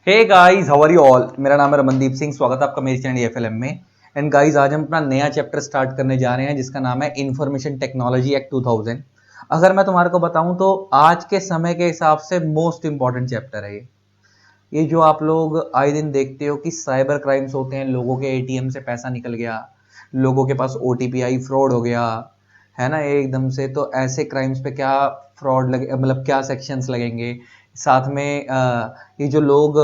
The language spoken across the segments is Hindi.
Hey guys, how are you all. मेरा नाम है रमनदीप सिंह। स्वागत है आपका मेरे चैनल एफएलएम में। एंड गाइस, आज हम अपना नया चैप्टर स्टार्ट करने जा रहे हैं जिसका नाम है इंफॉर्मेशन टेक्नोलॉजी एक्ट 2000। अगर मैं तुम्हारे को बताऊं तो आज के समय के हिसाब से मोस्ट इंपॉर्टेंट चैप्टर है ये जो आप लोग आए दिन देखते हो कि साइबर क्राइम्स होते हैं, लोगों के एटीएम से पैसा निकल गया, लोगों के पास ओटीपी आई, फ्रॉड हो गया है ना एकदम से। तो ऐसे क्राइम्स पे क्या फ्रॉड लगे, मतलब क्या सेक्शंस लगेंगे। साथ में ये जो लोग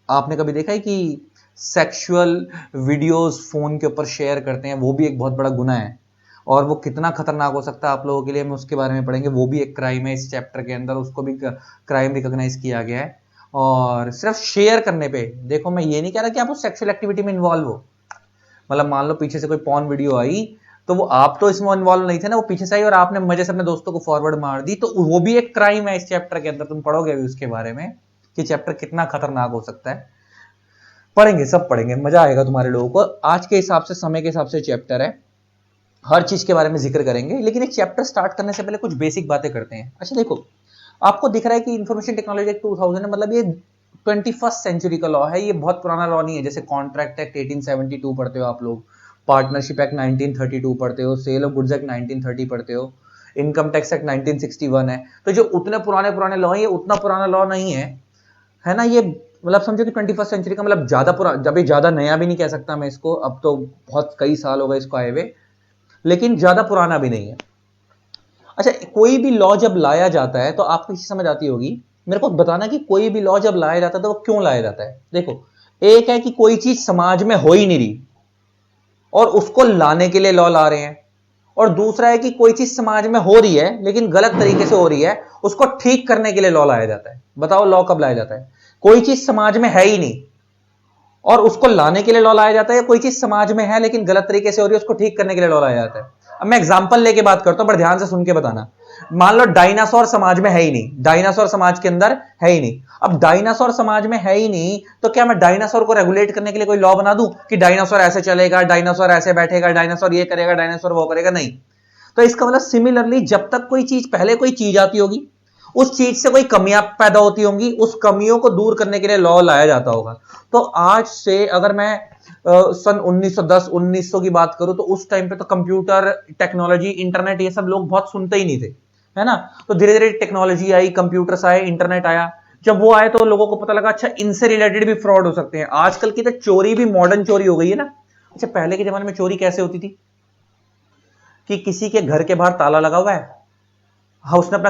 आपने कभी देखा है कि सेक्सुअल वीडियोस फोन के ऊपर शेयर करते हैं, वो भी एक बहुत बड़ा गुनाह है और वो कितना खतरनाक हो सकता है आप लोगों के लिए, हम उसके बारे में पढ़ेंगे। वो भी एक क्राइम है इस चैप्टर के अंदर, उसको भी क्राइम रिकॉग्नाइज किया गया है। और सिर्फ शेयर करने पे, देखो मैं ये नहीं कह रहा कि आप उस सेक्सुअल एक्टिविटी में इन्वॉल्व हो। मतलब मान लो पीछे से कोई पॉर्न वीडियो आई, तो वो आप तो इसमें इन्वॉल्व नहीं थे ना, वो पीछे से आई और आपने मजे से अपने दोस्तों को फॉरवर्ड मार दी, तो वो भी एक क्राइम है इस चैप्टर के अंदर। तुम पढ़ोगे अभी उसके बारे में कि चैप्टर कितना खतरनाक हो सकता है। पढ़ेंगे, सब पढ़ेंगे, मजा आएगा तुम्हारे लोगों को। आज के हिसाब से, समय के हिसाब से चैप्टर है, हर चीज के बारे में जिक्र करेंगे। लेकिन एक चैप्टर स्टार्ट करने से पहले कुछ बेसिक बातें करते हैं। अच्छा देखो, आपको दिख रहा है कि इंफॉर्मेशन टेक्नोलॉजी एक्ट 2000 है, मतलब ये 21st सेंचुरी का लॉ है। ये बहुत पुराना लॉ नहीं है। जैसे कॉन्ट्रैक्ट एक्ट 1872 पढ़ते हो आप लोग, पार्टनरशिप एक्ट 1932 पढ़ते हो, सेल ऑफ गुड्स एक्ट 1930 पढ़ते हो, इनकम टैक्स एक्ट 1961 है। तो जो उतने पुराने पुराने लॉ है, ये उतना पुराना लॉ नहीं है ना। ये मतलब समझो कि 21st सेंचुरी का, मतलब ज्यादा पुराना, जब ये ज्यादा नया भी नहीं कह सकता मैं इसको, अब तो बहुत कई साल हो गए इसको आए हुए, लेकिन ज्यादा पुराना भी नहीं है। अच्छा, कोई भी लॉ जब लाया जाता है तो आपको चीज समझ आती होगी, मेरे को बताना कि कोई भी लॉ जब लाया जाता है तो वो क्यों लाया जाता है। देखो, एक है कि कोई चीज समाज में हो ही नहीं रही और उसको लाने के लिए लॉ ला रहे हैं, और दूसरा है कि कोई चीज समाज में हो रही है लेकिन गलत तरीके से हो रही है, उसको ठीक करने के लिए लॉ लाया जाता है। बताओ लॉ कब लाया जाता है। कोई चीज समाज में है ही नहीं और उसको लाने के लिए लॉ लाया जाता है, या कोई चीज समाज में है लेकिन गलत तरीके से हो रही है, उसको ठीक करने के लिए लॉ लाया जाता है। अब मैं एग्जांपल लेके बात करता हूं, पर ध्यान से सुन के बताना। मान लो डायनासोर समाज में है ही नहीं, डायनासोर समाज के अंदर है ही नहीं। अब डायनासोर समाज में है ही नहीं, तो क्या मैं डायनासोर को रेगुलेट करने के लिए कोई लॉ बना दूं कि डायनासोर ऐसे चलेगा, डायनासोर ऐसे बैठेगा, डायनासोर ये करेगा, डायनासोर वो करेगा? नहीं। तो इसका मतलब सिमिलरली, जब तक कोई चीज, पहले कोई चीज आती होगी, उस चीज से कोई कमियां पैदा होती होंगी, उस कमियों को दूर करने के लिए लॉ लाया जाता होगा। तो आज से अगर मैं सन 1910 1900 की बात करूं, तो उस टाइम पे तो कंप्यूटर टेक्नोलॉजी, इंटरनेट, ये सब लोग बहुत सुनते ही नहीं थे, है ना। तो धीरे धीरे टेक्नोलॉजी आई, कंप्यूटर्स आए, इंटरनेट आया। जब वो आए तो लोगों को पता लगा अच्छा इनसे रिलेटेड भी फ्रॉड हो सकते हैं। आजकल की तो चोरी भी मॉडर्न चोरी हो गई है ना। अच्छा, पहले के जमाने में चोरी कैसे होती थी कि किसी के घर के बाहर ताला लगा हुआ है, हाँ, उसने अपना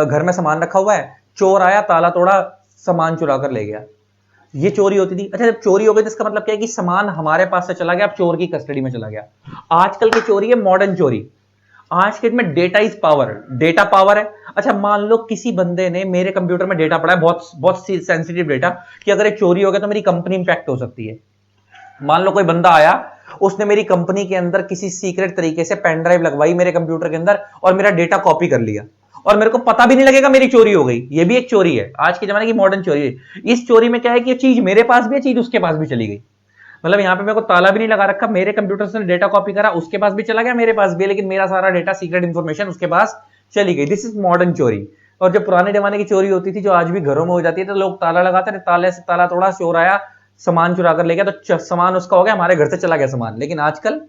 घर में सामान रखा हुआ है, चोर आया, ताला तोड़ा, सामान चुरा कर ले गया, ये चोरी होती थी। अच्छा, जब चोरी हो गई तो इसका मतलब क्या है कि सामान हमारे पास से चला गया, अब चोर की कस्टडी में चला गया। आजकल की चोरी है मॉडर्न चोरी। आज के में data is power, data power है। अच्छा, मान लो किसी बंदे ने मेरे कंप्यूटर में डेटा पड़ा है, बहुत बहुत सेंसिटिव डेटा, कि अगर ये चोरी हो गया तो मेरी कंपनी इंपैक्ट हो सकती है। मान लो कोई बंदा आया, उसने मेरी कंपनी के अंदर किसी सीक्रेट तरीके से पेन ड्राइव लगवाई मेरे कंप्यूटर के अंदर और मेरा डेटा कॉपी कर लिया, और मेरे को पता भी नहीं लगेगा मेरी चोरी हो गई। ये भी एक चोरी है, आज के जमाने की मॉडर्न चोरी है। इस चोरी में क्या है कि ये चीज मेरे पास भी है, चीज उसके पास भी चली गई। मतलब यहाँ पे मेरे को ताला भी नहीं लगा रखा, मेरे कंप्यूटर से डेटा कॉपी करा, उसके पास भी चला गया, मेरे पास भी, लेकिन मेरा सारा डेटा, सीक्रेट इंफॉर्मेशन उसके पास चली गई। दिस इज मॉडर्न चोरी। और जो पुराने जमाने की चोरी होती थी, जो आज भी घरों में हो जाती है, तो लोग ताला लगाते थे, ताले से ताला तोड़ा, चोर आया, सामान चुरा कर ले गया, तो सामान उसका हो गया, हमारे घर से चला गया सामान। लेकिन आजकल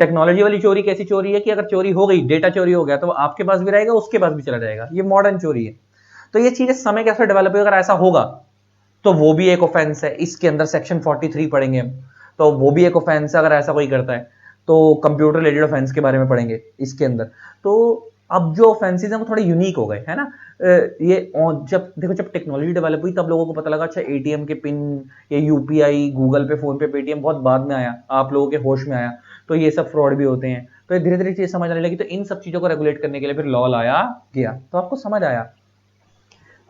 टेक्नोलॉजी वाली चोरी कैसी चोरी है कि अगर चोरी हो गई, डेटा चोरी हो गया, तो आपके पास भी रहेगा, उसके पास भी चला जाएगा। ये मॉडर्न चोरी है। तो ये चीजें समय कैसे डेवलप हुई, अगर ऐसा होगा तो वो भी एक ऑफेंस है। इसके अंदर सेक्शन 43 पढ़ेंगे हम, तो वो भी एक ऑफेंस है अगर ऐसा कोई करता है। तो कंप्यूटर रिलेटेड ऑफेंस के बारे में पढ़ेंगे इसके अंदर। तो अब जो ऑफेंसेस हैं वो थोड़े यूनिक हो गए, है ना। ये जब देखो, जब टेक्नोलॉजी डेवलप हुई तब लोगों को पता लगा अच्छा एटीएम के पिन, ये यूपीआई, गूगल पे, फोन पे, पेटीएम बहुत बाद में आया, आप लोगों के होश में आया, तो ये सब फ्रॉड भी होते हैं। तो धीरे धीरे चीज समझ आने लगी, तो इन सब चीजों को रेगुलेट करने के लिए फिर लॉ लाया गया। तो आपको समझ आया,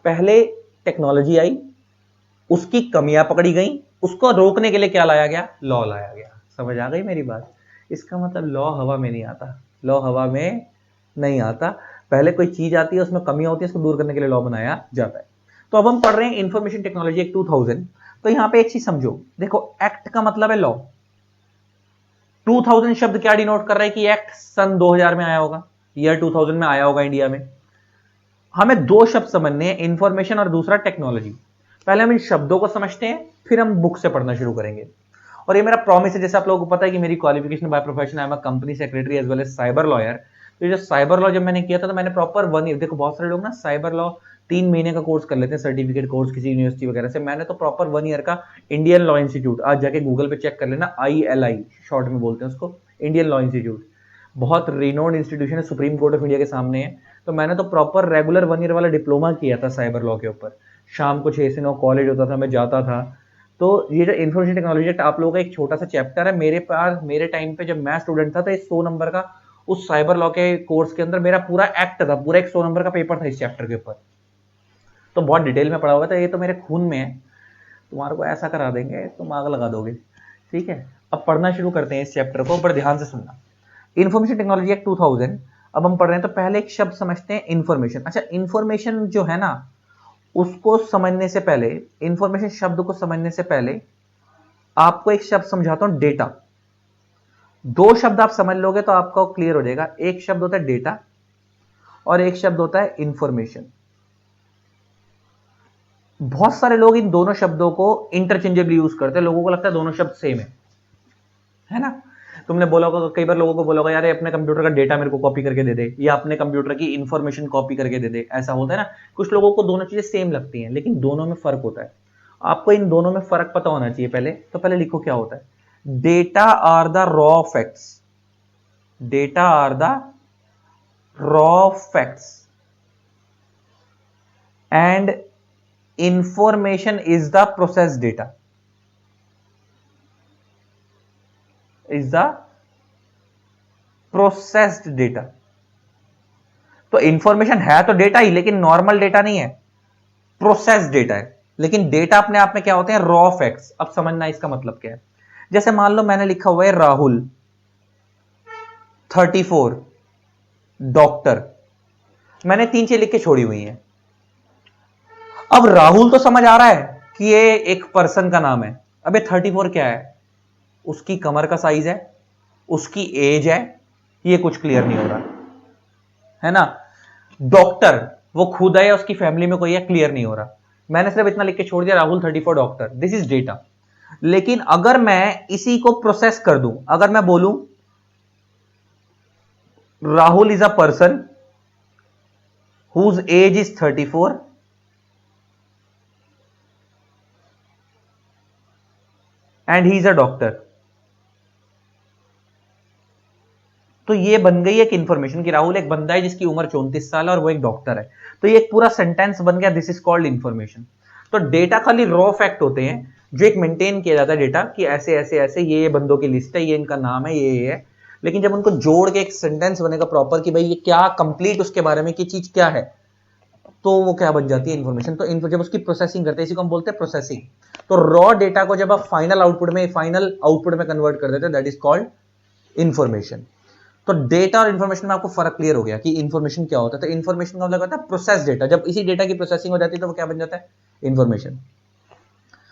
पहले टेक्नोलॉजी आई, उसकी कमियां पकड़ी गई, उसको रोकने के लिए क्या लाया गया, लॉ लाया गया। समझ आ गई मेरी बात। इसका मतलब लॉ हवा में नहीं आता, लॉ हवा में नहीं आता। पहले कोई चीज आती है, उसमें कमियां होती है, उसको दूर करने के लिए लॉ बनाया जाता है। तो अब हम पढ़ रहे हैं इंफॉर्मेशन टेक्नोलॉजी एक्ट 2000। तो यहां पे एक चीज समझो, देखो एक्ट का मतलब है लॉ। 2000 शब्द क्या डिनोट कर रहा है कि एक्ट सन 2000 में आया होगा, ईयर 2000 में आया होगा इंडिया में। हमें दो शब्द समझने हैं, इंफॉर्मेशन और दूसरा टेक्नोलॉजी। पहले हम इन शब्दों को समझते हैं, फिर हम बुक से पढ़ना शुरू करेंगे। और ये मेरा प्रॉमिस है, जैसे आप लोगों को पता है कि मेरी qualification by profession I am a company secretary as well as cyber lawyer. तो जो साइबर लॉ जब मैंने किया था तो मैंने प्रॉपर 1 ईयर, देखो बहुत सारे लोग ना साइबर लॉ 3 महीने का कोर्स कर लेते हैं, सर्टिफिकेट कोर्स किसी यूनिवर्सिटी वगैरह से। मैंने तो प्रॉपर 1 ईयर का इंडियन लॉ इंस्टीट्यूट, आज जाके गूगल पे चेक कर लेना, ILI शॉर्ट में बोलते हैं उसको, इंडियन लॉ इंस्टीट्यूट, बहुत रिनोन्ड इंस्टीट्यूशन है, सुप्रीम कोर्ट ऑफ इंडिया के सामने है। तो मैंने तो प्रॉपर रेगुलर 1 ईयर वाला डिप्लोमा किया था साइबर लॉ के ऊपर। शाम को 6 से 9 कॉलेज होता था, मैं जाता था। तो ये जो इंफॉर्मेशन टेक्नोलॉजी एक्ट आप लोगों का एक छोटा सा चैप्टर है, मेरे पास मेरे टाइम पे जब मैं स्टूडेंट था तो 100 नंबर का उस साइबर लॉ के कोर्स के अंदर मेरा पूरा एक्ट था, पूरा एक 100 नंबर का पेपर था इस चैप्टर के ऊपर। तो बहुत डिटेल में पढ़ा हुआ था, ये तो मेरे खून में है। तुम्हारे को ऐसा करा देंगे तुम आग लगा दोगे। ठीक है, अब पढ़ना शुरू करते हैं इस चैप्टर को, बड़े ध्यान से सुनना। इंफॉर्मेशन टेक्नोलॉजी एक्ट 2000 अब हम पढ़ रहे हैं। तो पहले एक शब्द समझते हैं, इंफॉर्मेशन। अच्छा, इंफॉर्मेशन जो है ना, उसको समझने से पहले, इंफॉर्मेशन शब्द को समझने से पहले आपको एक शब्द समझाता हूं, डेटा। 2 शब्द आप समझ लोगे तो आपको क्लियर हो जाएगा। एक शब्द होता है डेटा और एक शब्द होता है इंफॉर्मेशन। बहुत सारे लोग इन दोनों शब्दों को इंटरचेंजेबली यूज करते हैं, लोगों को लगता है दोनों शब्द सेम है ना। तुमने बोला होगा, कई बार लोगों को बोला होगा, यार अपने कंप्यूटर का डेटा मेरे को कॉपी करके दे दे, या अपने कंप्यूटर की इंफॉर्मेशन कॉपी करके दे दे। ऐसा होता है ना, कुछ लोगों को दोनों चीजें सेम लगती हैं, लेकिन दोनों में फर्क होता है। आपको इन दोनों में फर्क पता होना चाहिए पहले। तो पहले लिखो क्या होता है। Data are the raw facts, data are the raw facts and information is the process data, is the processed data. तो इंफॉर्मेशन है तो डेटा ही, लेकिन नॉर्मल डेटा नहीं है, प्रोसेस्ड डेटा है। लेकिन डेटा अपने आप में क्या होते हैं, रॉ फैक्ट्स। अब समझना इसका मतलब क्या है। जैसे मान लो मैंने लिखा हुआ है राहुल 34 डॉक्टर, मैंने 3 चीजें लिख के छोड़ी हुई हैं। अब राहुल तो समझ आ रहा है कि ये एक पर्सन का नाम है। अब ये 34 क्या है, उसकी कमर का साइज है, उसकी एज है, ये कुछ क्लियर नहीं हो रहा है ना। डॉक्टर वो खुद है या उसकी फैमिली में कोई है, क्लियर नहीं हो रहा। मैंने सिर्फ इतना लिख के छोड़ दिया, Rahul 34 doctor, this is data. लेकिन अगर मैं इसी को प्रोसेस कर दूं, अगर मैं बोलूं Rahul is a person whose age is 34 and he is a doctor, तो ये बन गई एक इंफॉर्मेशन कि राहुल एक बंदा है जिसकी उम्र 34 साल है और वो एक डॉक्टर है। तो ये एक पूरा सेंटेंस बन गया, दिस इज कॉल्ड इंफॉर्मेशन। तो डेटा खाली रॉ फैक्ट होते हैं जो एक मेंटेन किया जाता है डेटा, कि ऐसे ऐसे ऐसे ये बंदों की लिस्ट है, ये इनका नाम है, ये है। लेकिन जब उनको जोड़ के एक सेंटेंस बनेगा प्रॉपर कि भाई ये क्या कंप्लीट उसके बारे में की चीज क्या है, तो वो क्या बन जाती है, इंफॉर्मेशन। तो जब उसकी प्रोसेसिंग करते हैं, इसी को हम बोलते हैं प्रोसेसिंग। तो रॉ डेटा को जब आप फाइनल आउटपुट में कन्वर्ट कर देते हैं, दैट इज कॉल्ड इंफॉर्मेशन। तो डेटा और इंफॉर्मेशन में आपको फर्क क्लियर हो गया कि इंफॉर्मेशन क्या होता है। तो इंफॉर्मेशन का मतलब होता है प्रोसेस डेटा। जब इसी डेटा की प्रोसेसिंग हो जाती है तो वो क्या बन जाता है, इंफॉर्मेशन।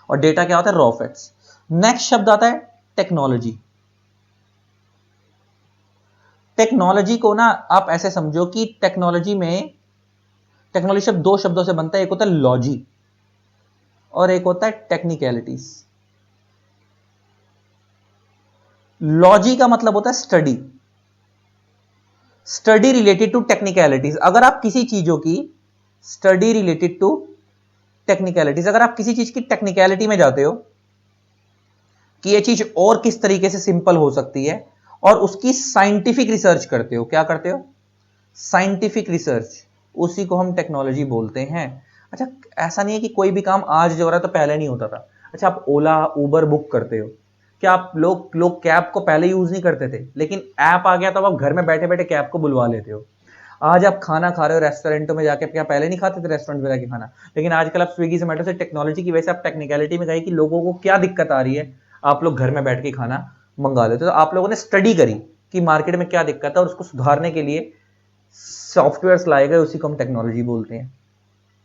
और डेटा क्या होता है, रॉ फैक्ट्स। नेक्स्ट शब्द आता है टेक्नोलॉजी। टेक्नोलॉजी को ना आप ऐसे समझो कि टेक्नोलॉजी शब्द 2 शब्दों से बनता है, एक होता है लॉजी और एक होता है टेक्निकलिटीज। लॉजी का मतलब होता है study, study related to technicalities. अगर आप किसी चीजों की स्टडी रिलेटेड टू टेक्निकलिटीज, अगर आप किसी चीज की टेक्निकलिटी में जाते हो कि ये चीज और किस तरीके से सिंपल हो सकती है, और उसकी साइंटिफिक रिसर्च करते हो, क्या करते हो, साइंटिफिक रिसर्च, उसी को हम टेक्नोलॉजी बोलते हैं। अच्छा, ऐसा नहीं है कि कोई भी काम आज जो हो रहा है तो पहले नहीं होता था। अच्छा, आप ओला उबर बुक करते हो, क्या आप लोग कैब को पहले यूज नहीं करते थे, लेकिन ऐप आ गया तो आप घर में बैठे बैठे कैब को बुलवा लेते हो। आज आप खाना खा रहे हो रेस्टोरेंटों में जाके, क्या पहले नहीं खाते थे रेस्टोरेंट में जाके खाना, लेकिन आजकल आप स्विगी जोमेटो से टेक्नोलॉजी की वजह से आप टेक्निकलिटी में गए कि लोगों को क्या दिक्कत आ रही है, आप लोग घर में बैठ के खाना मंगा लेते हो। तो आप लोगों ने स्टडी करी कि मार्केट में क्या दिक्कत है और उसको सुधारने के लिए सॉफ्टवेयर्स लाए गए, उसी को हम टेक्नोलॉजी बोलते हैं,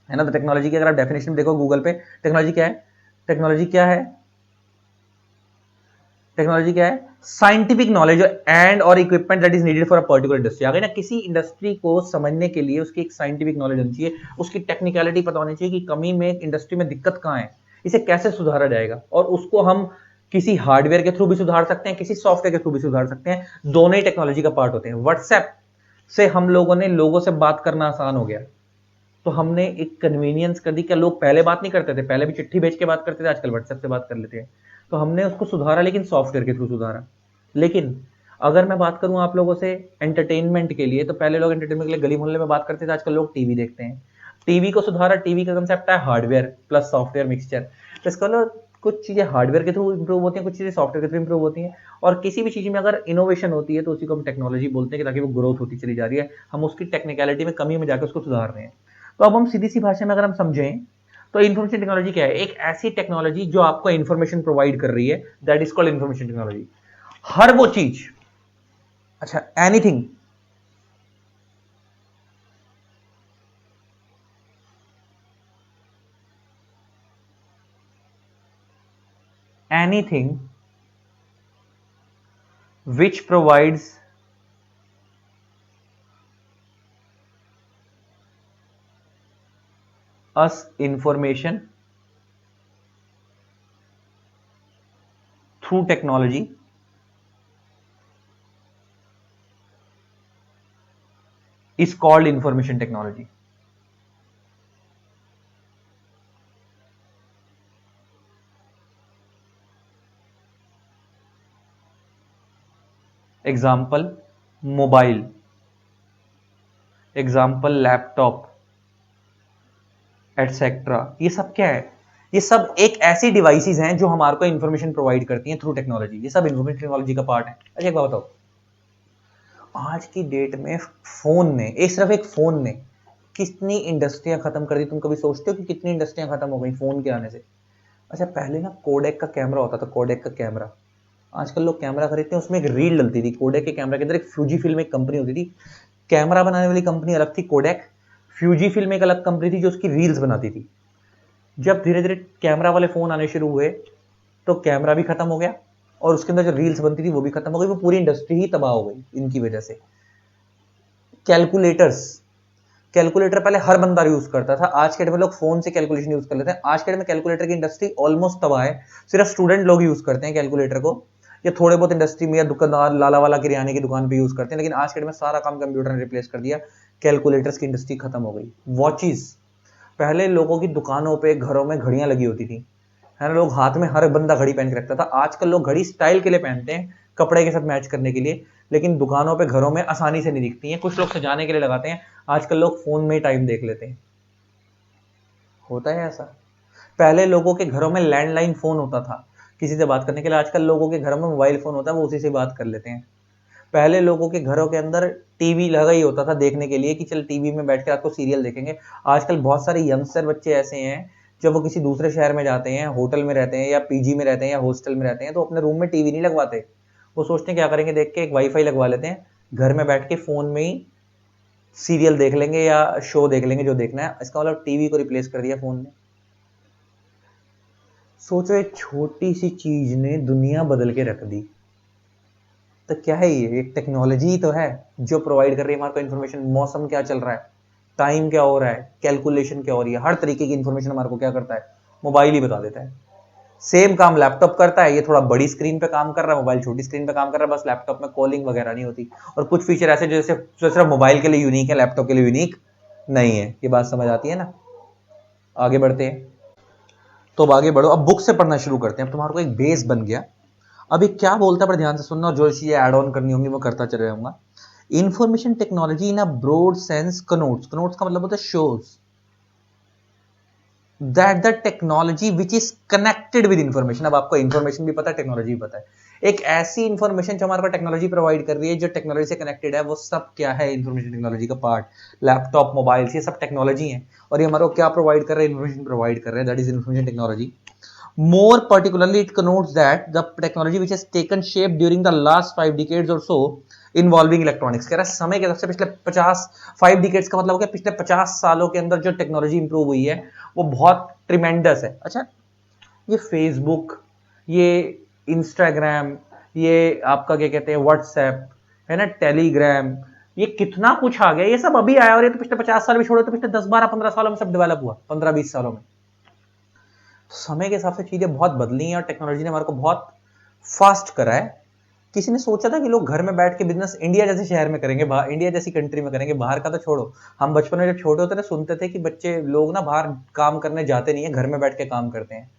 है ना। तो टेक्नोलॉजी की अगर आप डेफिनेशन देखो गूगल पे, टेक्नोलॉजी क्या है, टेक्नोलॉजी क्या है, टेक्नोलॉजी क्या है? साइंटिफिक नॉलेज एंड और equipment that is needed for a particular industry. आ गई ना, किसी इंडस्ट्री को समझने के लिए उसकी एक साइंटिफिक नॉलेज होनी चाहिए, उसकी टेक्निकलिटी पता होनी चाहिए कि कमी में इंडस्ट्री में दिक्कत कहां है, इसे कैसे सुधारा जाएगा, और उसको हम किसी हार्डवेयर के थ्रू भी सुधार सकते हैं, किसी सॉफ्टवेयर के थ्रू भी सुधार सकते हैं। दोनों ही टेक्नोलॉजी का पार्ट होते हैं। व्हाट्सएप से हम लोगों ने लोगों से बात करना आसान हो गया, तो हमने एक कन्वीनियंस कर दी। क्या लोग पहले बात नहीं करते थे? पहले भी चिट्ठी भेज के बात करते थे, आजकल व्हाट्सएप से बात कर लेते हैं। तो हमने उसको सुधारा, लेकिन सॉफ्टवेयर के थ्रू सुधारा। लेकिन अगर मैं बात करूं आप लोगों से एंटरटेनमेंट के लिए, तो पहले लोग एंटरटेनमेंट के लिए गली मोहल्ले में बात करते थे, आजकल लोग टीवी देखते हैं। टीवी को सुधारा, टीवी का कंसेप्ट है हार्डवेयर प्लस सॉफ्टवेयर मिक्सचर। तो इसका मतलब कुछ चीजें हार्डवेयर के थ्रू इंप्रूव होती हैं, कुछ चीजें सॉफ्टवेयर के थ्रू इंप्रूव होती हैं। और किसी भी चीज में अगर इनोवेशन होती है तो उसी को हम टेक्नोलॉजी बोलते हैं, कि ताकि वो ग्रोथ होती चली जा रही है, हम उसकी टेक्निकलिटी में कमी में जाकर उसको सुधार रहे हैं। तो अब हम सीधी सी भाषा में अगर हम समझें, तो इन्फॉर्मेशन टेक्नोलॉजी क्या है? एक ऐसी टेक्नोलॉजी जो आपको इन्फॉर्मेशन प्रोवाइड कर रही है, that is called information technology. हर वो चीज, अच्छा, anything, anything which provides us information through technology is called information technology. Example mobile, example laptop, etcetera. ये सब क्या है? ये सब एक ऐसी डिवाइसेस हैं जो हमारे को इंफॉर्मेशन प्रोवाइड करती हैं थ्रू टेक्नोलॉजी। ये सब इंफॉर्मेशन टेक्नोलॉजी का पार्ट है। अच्छा, एक बात बताओ, आज की डेट में फोन ने, एक सिर्फ एक फोन ने कितनी इंडस्ट्रियां खत्म कर दी? तुम कभी सोचते हो कि कितनी इंडस्ट्रियां खत्म हो गई फोन के आने से? अच्छा, पहले ना कोडेक का कैमरा होता था, कोडेक का कैमरा। आजकल लोग कैमरा खरीदते हैं, उसमें एक रील डलती थी। कोडेक के कैमरा के अंदर एक फ्यूजी फिल्म एक कंपनी होती थी, कैमरा बनाने वाली कंपनी अलग थी कोडेक, फ्यूजी फिल्म एक अलग कंपनी थी जो उसकी रील्स बनाती थी। जब धीरे धीरे कैमरा वाले फोन आने शुरू हुए, तो कैमरा भी खत्म हो गया, और उसके अंदर जो रील्स बनती थी वो भी खत्म हो गई। वो पूरी इंडस्ट्री ही तबाह हो गई इनकी वजह से। कैलकुलेटर्स, कैलकुलेटर पहले हर बंदा यूज करता था, आज के डेट में लोग फोन से कैलकुलेशन यूज कर लेते हैं। आज के डेट में कैलकुलेटर की इंडस्ट्री ऑलमोस्ट तबाह है। सिर्फ स्टूडेंट लोग यूज करते हैं कैलकुलेटर को, या थोड़े बहुत इंडस्ट्री में या दुकानदार लाला वाला किराने की दुकान पे यूज करते हैं। लेकिन आज के डेट में सारा काम कंप्यूटर ने रिप्लेस कर दिया, कैलकुलेटर्स की इंडस्ट्री खत्म हो गई। वॉचेस, पहले लोगों की दुकानों पे घरों में घड़ियां लगी होती थी, है ना, लोग हाथ में हर बंदा घड़ी पहन के रखता था। आजकल लोग घड़ी स्टाइल के लिए पहनते हैं, कपड़े के साथ मैच करने के लिए, लेकिन दुकानों पे घरों में आसानी से नहीं दिखती हैं। कुछ लोग सजाने के लिए लगाते हैं, आजकल लोग फोन में टाइम देख लेते हैं। होता है ऐसा। पहले लोगों के घरों में लैंडलाइन फोन होता था किसी से बात करने के लिए, आजकल लोगों के घरों में मोबाइल फोन होता है, वो उसी से बात कर लेते हैं। पहले लोगों के घरों के अंदर टीवी लगा ही होता था देखने के लिए, कि चल टीवी में बैठ के रात को सीरियल देखेंगे। आजकल बहुत सारे यंगस्टर बच्चे ऐसे हैं, जब वो किसी दूसरे शहर में जाते हैं, होटल में रहते हैं या पीजी में रहते हैं या हॉस्टल में रहते हैं, तो अपने रूम में टीवी नहीं लगवाते। वो सोचते हैं क्या करेंगे, देख के एक वाईफाई लगवा लेते हैं, घर में बैठ के फोन में ही सीरियल देख लेंगे या शो देख लेंगे जो देखना है। इसका मतलब टीवी को रिप्लेस कर दिया फोन ने। सोचो, एक छोटी सी चीज ने दुनिया बदल के रख दी। तो क्या है ये? एक टेक्नोलॉजी ही तो है जो प्रोवाइड कर रही है हमारे को इन्फॉर्मेशन। मौसम क्या चल रहा है, टाइम क्या हो रहा है, कैलकुलेशन क्या हो रही है, हर तरीके की इन्फॉर्मेशन हमारे को क्या करता है, मोबाइल ही बता देता है। सेम काम लैपटॉप करता है, ये थोड़ा बड़ी स्क्रीन पे काम कर रहा है, मोबाइल छोटी स्क्रीन पे काम कर रहा है। बस लैपटॉप में कॉलिंग वगैरह नहीं होती, और कुछ फीचर ऐसे जैसे जो सिर्फ मोबाइल के लिए यूनिक है, लैपटॉप के लिए यूनिक नहीं है। ये बात समझ आती है ना? आगे बढ़ते हैं। तो अब आगे बढ़ो, अब बुक से पढ़ना शुरू करते हैं। अब तुम्हारे को एक बेस बन गया। अभी क्या बोलता है पर ध्यान से सुनना, और जो चीजें ऐड ऑन करनी होंगी वो करता चले जाऊंगा। Information technology in a broad sense connotes, connotes का मतलब होता है shows that the technology which is connected with information. अब आपको इंफॉर्मेशन भी पता है, टेक्नोलॉजी भी पता है। एक ऐसी इंफॉर्मेशन जो हमारे को टेक्नोलॉजी प्रोवाइड कर रही है, जो टेक्नोलॉजी से कनेक्टेड है, वो सब क्या है? इंफॉर्मेशन टेक्नोलॉजी का पार्ट। लैपटॉप, मोबाइल, ये सब टेक्नोलॉजी है, और ये हमारे को क्या प्रोवाइड कर रहे हैं? इंफॉर्मेशन प्रोवाइड कर रहे हैं, that is information technology. More particularly, it connotes that the technology which has taken shape during the last 5 decades or so involving electronics। कह रहा है समय के तरफ से पिछले 5 डिकेड्स का मतलब हो गया पिछले 50 सालों के अंदर जो टेक्नोलॉजी इंप्रूव हुई है वो बहुत ट्रिमेंडस है। अच्छा, ये फेसबुक, ये इंस्टाग्राम, ये आपका क्या कहते हैं व्हाट्सएप, है ना, टेलीग्राम, ये कितना कुछ आ गया, ये सब अभी आया और ये तो पिछले 50 साल भी छोड़ो तो पिछले 10 12 15 सालों में सब डेवलप हुआ, 15 20 सालों में। समय के हिसाब से चीजें बहुत बदली हैं और टेक्नोलॉजी ने हमारे को बहुत फास्ट करा है। किसी ने सोचा था कि लोग घर में बैठ के बिजनेस इंडिया जैसे शहर में करेंगे, बाहर इंडिया जैसी कंट्री में करेंगे, बाहर का तो छोड़ो। हम बचपन में जब छोटे होते थे सुनते थे कि बच्चे लोग ना बाहर काम करने जाते नहीं है, घर में बैठ के काम करते हैं।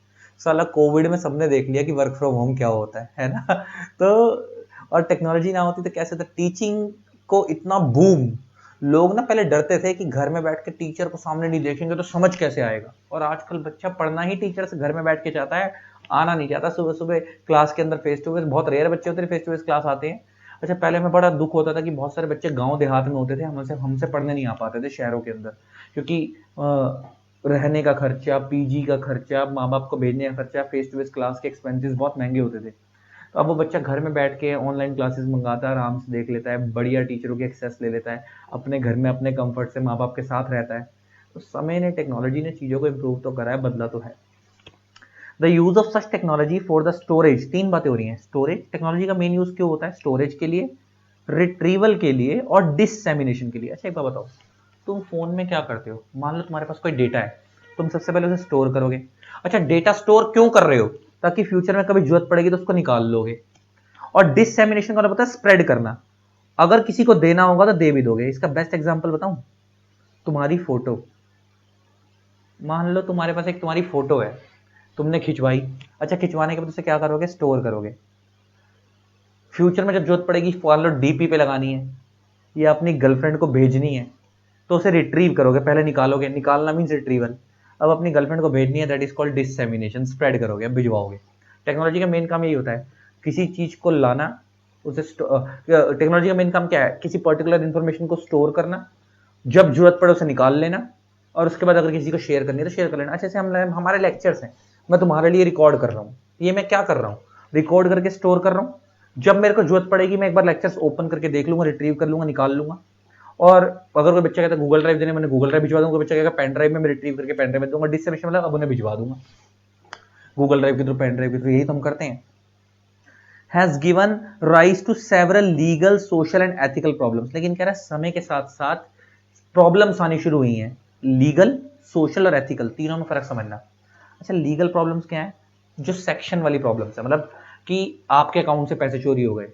साला कोविड में सबने देख लिया कि वर्क फ्रॉम होम क्या होता है ना। तो और टेक्नोलॉजी ना होती तो कैसे था, टीचिंग को इतना बूम, लोग ना पहले डरते थे कि घर में बैठ के टीचर को सामने नहीं देखेंगे तो समझ कैसे आएगा, और आजकल बच्चा पढ़ना ही टीचर से घर में बैठ के चाहता है, आना नहीं चाहता। सुबह सुबह क्लास के अंदर फेस टू फेस, बहुत रेयर बच्चे होते हैं फेस टू फेस क्लास आते हैं। अच्छा, पहले में बड़ा दुख होता था कि बहुत सारे बच्चे गांव देहात में होते थे, हमसे हमसे पढ़ने नहीं आ पाते थे शहरों के अंदर, क्योंकि रहने का खर्चा, पीजी का खर्चा, माँ बाप को भेजने का खर्चा, फेस टू फेस क्लास के एक्सपेंसेस बहुत महंगे होते थे। तो अब वो बच्चा घर में बैठ के ऑनलाइन क्लासेस मंगाता है, आराम से देख लेता है, बढ़िया टीचरों की एक्सेस ले लेता है, अपने घर में अपने कंफर्ट से माँ बाप के साथ रहता है। तो समय ने, टेक्नोलॉजी ने चीज़ों को इम्प्रूव तो करा है, बदला तो है। The use of such technology for the storage, तीन बातें हो रही हैं। स्टोरेज, टेक्नोलॉजी का मेन यूज क्यों होता है? स्टोरेज के लिए, रिट्रीवल के लिए और डिससेमिनेशन के लिए। अच्छा एक बात बताओ, तुम फोन में क्या करते हो? मान लो तुम्हारे पास कोई डेटा है, तुम सबसे पहले उसे स्टोर करोगे। अच्छा, डेटा स्टोर क्यों कर रहे हो? ताकि फ्यूचर में कभी जरूरत पड़ेगी तो उसको निकाल लोगे। और डिससेमिनेशन का मतलब होता है स्प्रेड करना, अगर किसी को देना होगा तो दे भी दोगे। इसका बेस्ट एग्जांपल बताऊं, तुम्हारी फोटो। मान लो तुम्हारे पास एक तुम्हारी फोटो है, तुमने खिंचवाई। अच्छा, खिंचवाने के बाद उसे क्या करोगे? स्टोर करोगे। फ्यूचर में जब जरूरत पड़ेगी, मान लो डीपी पे लगानी है या अपनी गर्लफ्रेंड को भेजनी है, तो उसे रिट्रीव करोगे, पहले निकालोगे, निकालना मीन्स रिट्रीवल। अब अपनी गर्लफ्रेंड को भेजनी है, दैट इज कॉल्ड डिससेमिनेशन, स्प्रेड करोगे, अब भिजवाओगे। टेक्नोलॉजी का मेन काम यही होता है, किसी चीज को लाना, उसे टेक्नोलॉजी का मेन काम क्या है? किसी पर्टिकुलर इंफॉर्मेशन को स्टोर करना, जब जरूरत पड़े उसे निकाल लेना, और उसके बाद अगर किसी को शेयर करनी है तो शेयर कर लेना। अच्छे से हम हमारे लेक्चर्स हैं, मैं तुम्हारे लिए रिकॉर्ड कर रहा हूँ, ये मैं क्या कर रहा हूँ? रिकॉर्ड करके स्टोर कर रहा हूँ। जब मेरे को जरूरत पड़ेगी मैं एक बार लेक्चर्स ओपन करके देख लूंगा, रिट्रीव कर लूंगा, निकाल लूंगा। और अगर कोई बच्चा कहता है गूगल ड्राइव देने, मैंने गूगल ड्राइव भिजवा दूंगा। कोई बच्चा कहेगा पेन ड्राइव में, मैं रिट्रीव करके पेन ड्राइव में दूंगा। डिससेमिनेशन मतलब अब उन्हें भिजवा दूंगा गूगल ड्राइव के थ्रू, पेन ड्राइव के थ्रू, यही तो हम करते हैं। Has given rise to several legal, social and ethical problems. लेकिन कह रहा है समय के साथ साथ प्रॉब्लम्स आनी शुरू हुई हैं, लीगल, सोशल और एथिकल, तीनों में फर्क समझना। अच्छा, लीगल प्रॉब्लम्स क्या है? जो सेक्शन वाली प्रॉब्लम्स है, मतलब कि आपके अकाउंट से पैसे चोरी हो गए,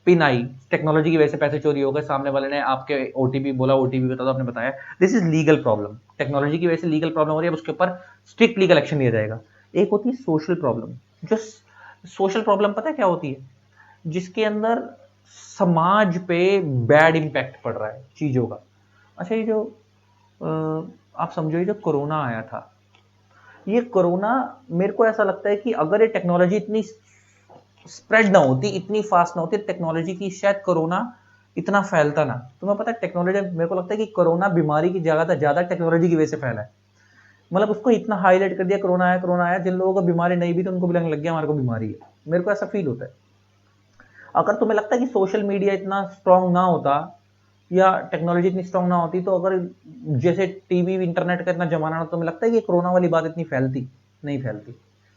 पिन आई, टेक्नोलॉजी की वजह से पैसे चोरी हो गए, सामने वाले ने आपके ओटीपी बोला, ओटीपी बता दो, आपने बताया, this is legal problem. Technology की वजह से लीगल प्रॉब्लम हो रही है, अब उसके ऊपर स्ट्रिक्ट लीगल एक्शन लिया जाएगा। एक होती है सोशल प्रॉब्लम। जो सोशल प्रॉब्लम पता है क्या होती है? जिसके अंदर समाज पे बैड इंपैक्ट पड़ रहा है चीजों का। अच्छा, ये जो आप समझो, ये जो कोरोना आया था, ये कोरोना, मेरे को ऐसा लगता है कि अगर ये टेक्नोलॉजी इतनी स्प्रेड ना होती, इतनी फास्ट ना होती टेक्नोलॉजी की, शायद कोरोना इतना फैलता ना। तुम्हें पता है टेक्नोलॉजी, मेरे को लगता है कि कोरोना बीमारी की ज्यादा टेक्नोलॉजी की वजह से फैला है। मतलब उसको इतना हाईलाइट कर दिया, कोरोना आया, जिन लोगों को बीमारी नहीं भी तो उनको भी लगने लग गया हमारे को बीमारी है। मेरे को ऐसा फील होता है। अगर तुम्हें लगता है कि सोशल मीडिया इतना स्ट्रांग ना होता या टेक्नोलॉजी इतनी स्ट्रांग ना होती, तो अगर जैसे टीवी इंटरनेट का इतना जमाना ना, तो तुम्हें लगता है कि कोरोना वाली बात इतनी फैलती? नहीं फैलती,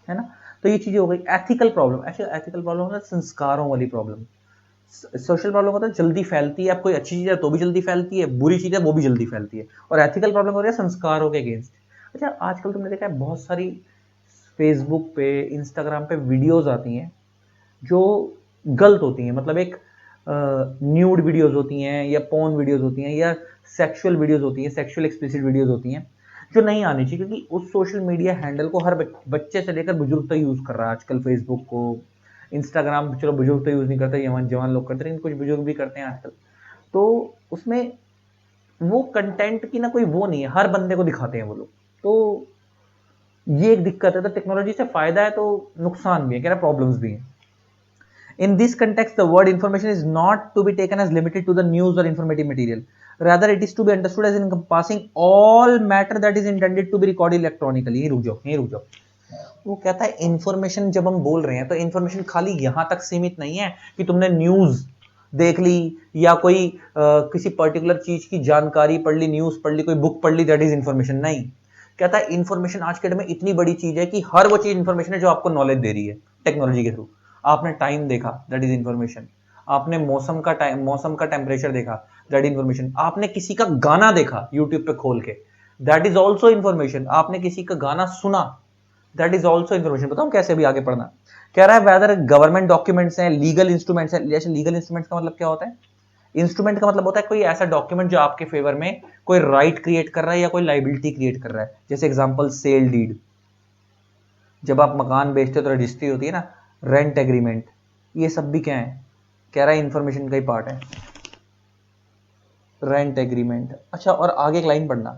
है ना। तो ये चीजें हो गई एथिकल प्रॉब्लम। ऐसे एथिकल प्रॉब्लम होता है संस्कारों वाली प्रॉब्लम। सोशल प्रॉब्लम होता है जल्दी फैलती है, अब कोई अच्छी चीज है तो भी जल्दी फैलती है, बुरी चीज है वो भी जल्दी फैलती है। और एथिकल प्रॉब्लम हो रही है संस्कारों के अगेंस्ट। अच्छा, आजकल तुमने देखा है बहुत सारी फेसबुक पे, इंस्टाग्राम पे वीडियोस आती हैं जो गलत होती हैं, मतलब एक न्यूड वीडियोस होती हैं या पोर्न वीडियोस होती हैं या सेक्सुअल वीडियोस होती हैं, सेक्सुअल एक्सप्लिसिट वीडियोस होती हैं, जो नहीं आनी चाहिए। क्योंकि उस सोशल मीडिया हैंडल को हर बच्चे से लेकर बुजुर्ग तक यूज कर रहा है आजकल। फेसबुक को, इंस्टाग्राम, चलो बुजुर्ग तो यूज नहीं करते, जवान लोग करते हैं, लेकिन कुछ बुजुर्ग भी करते हैं आजकल। तो उसमें वो कंटेंट की ना कोई वो नहीं है, हर बंदे को दिखाते हैं वो लोग। तो ये एक दिक्कत है। तो टेक्नोलॉजी से फायदा है तो नुकसान भी है, कह रहा प्रॉब्लम्स भी हैं। In this context, the word information is not to be taken as limited to the news or informative material. Rather, it is to be understood as encompassing all matter that is intended to be recorded electronically. यहीं रुक जाओ। वो कहता है इन्फॉर्मेशन, जब हम बोल रहे हैं तो इन्फॉर्मेशन खाली यहां तक सीमित नहीं है कि तुमने न्यूज देख ली या कोई किसी पर्टिकुलर चीज की जानकारी पढ़ ली, न्यूज पढ़ ली, कोई बुक पढ़ ली, दैट इज इन्फॉर्मेशन। नहीं, कहता है इन्फॉर्मेशन आज के डेट में इतनी बड़ी चीज है कि हर वो चीज इन्फॉर्मेशन है जो आपको नॉलेज दे रही है टेक्नोलॉजी के थ्रू। आपने टाइम देखा, दैट इज इंफॉर्मेशन। आपने मौसम का टेम्परेचर देखा, दैट इज इंफॉर्मेशन। आपने किसी का गाना देखा यूट्यूब पे खोल के, दैट इज ऑल्सो इंफॉर्मेशन। आपने किसी का गाना सुना, दैट इज ऑल्सो इंफॉर्मेशन। बताऊं कैसे भी आगे पढ़ना। कह रहा है वेदर गवर्नमेंट डॉक्यूमेंट्स हैं, लीगल इंस्ट्रूमेंट्स हैं। जैसे लीगल इंस्ट्रूमेंट्स का मतलब क्या होता है? इंस्ट्रूमेंट का मतलब होता है कोई ऐसा डॉक्यूमेंट जो आपके फेवर में कोई राइट क्रिएट कर रहा है या कोई लाइबिलिटी क्रिएट कर रहा है। जैसे एग्जांपल सेल डीड, जब आप मकान बेचते हो तो रजिस्ट्री होती है ना, रेंट एग्रीमेंट, ये सब भी क्या है? कह रहा है इंफॉर्मेशन का ही पार्ट है, रेंट एग्रीमेंट। अच्छा, और आगे एक लाइन पढ़ना,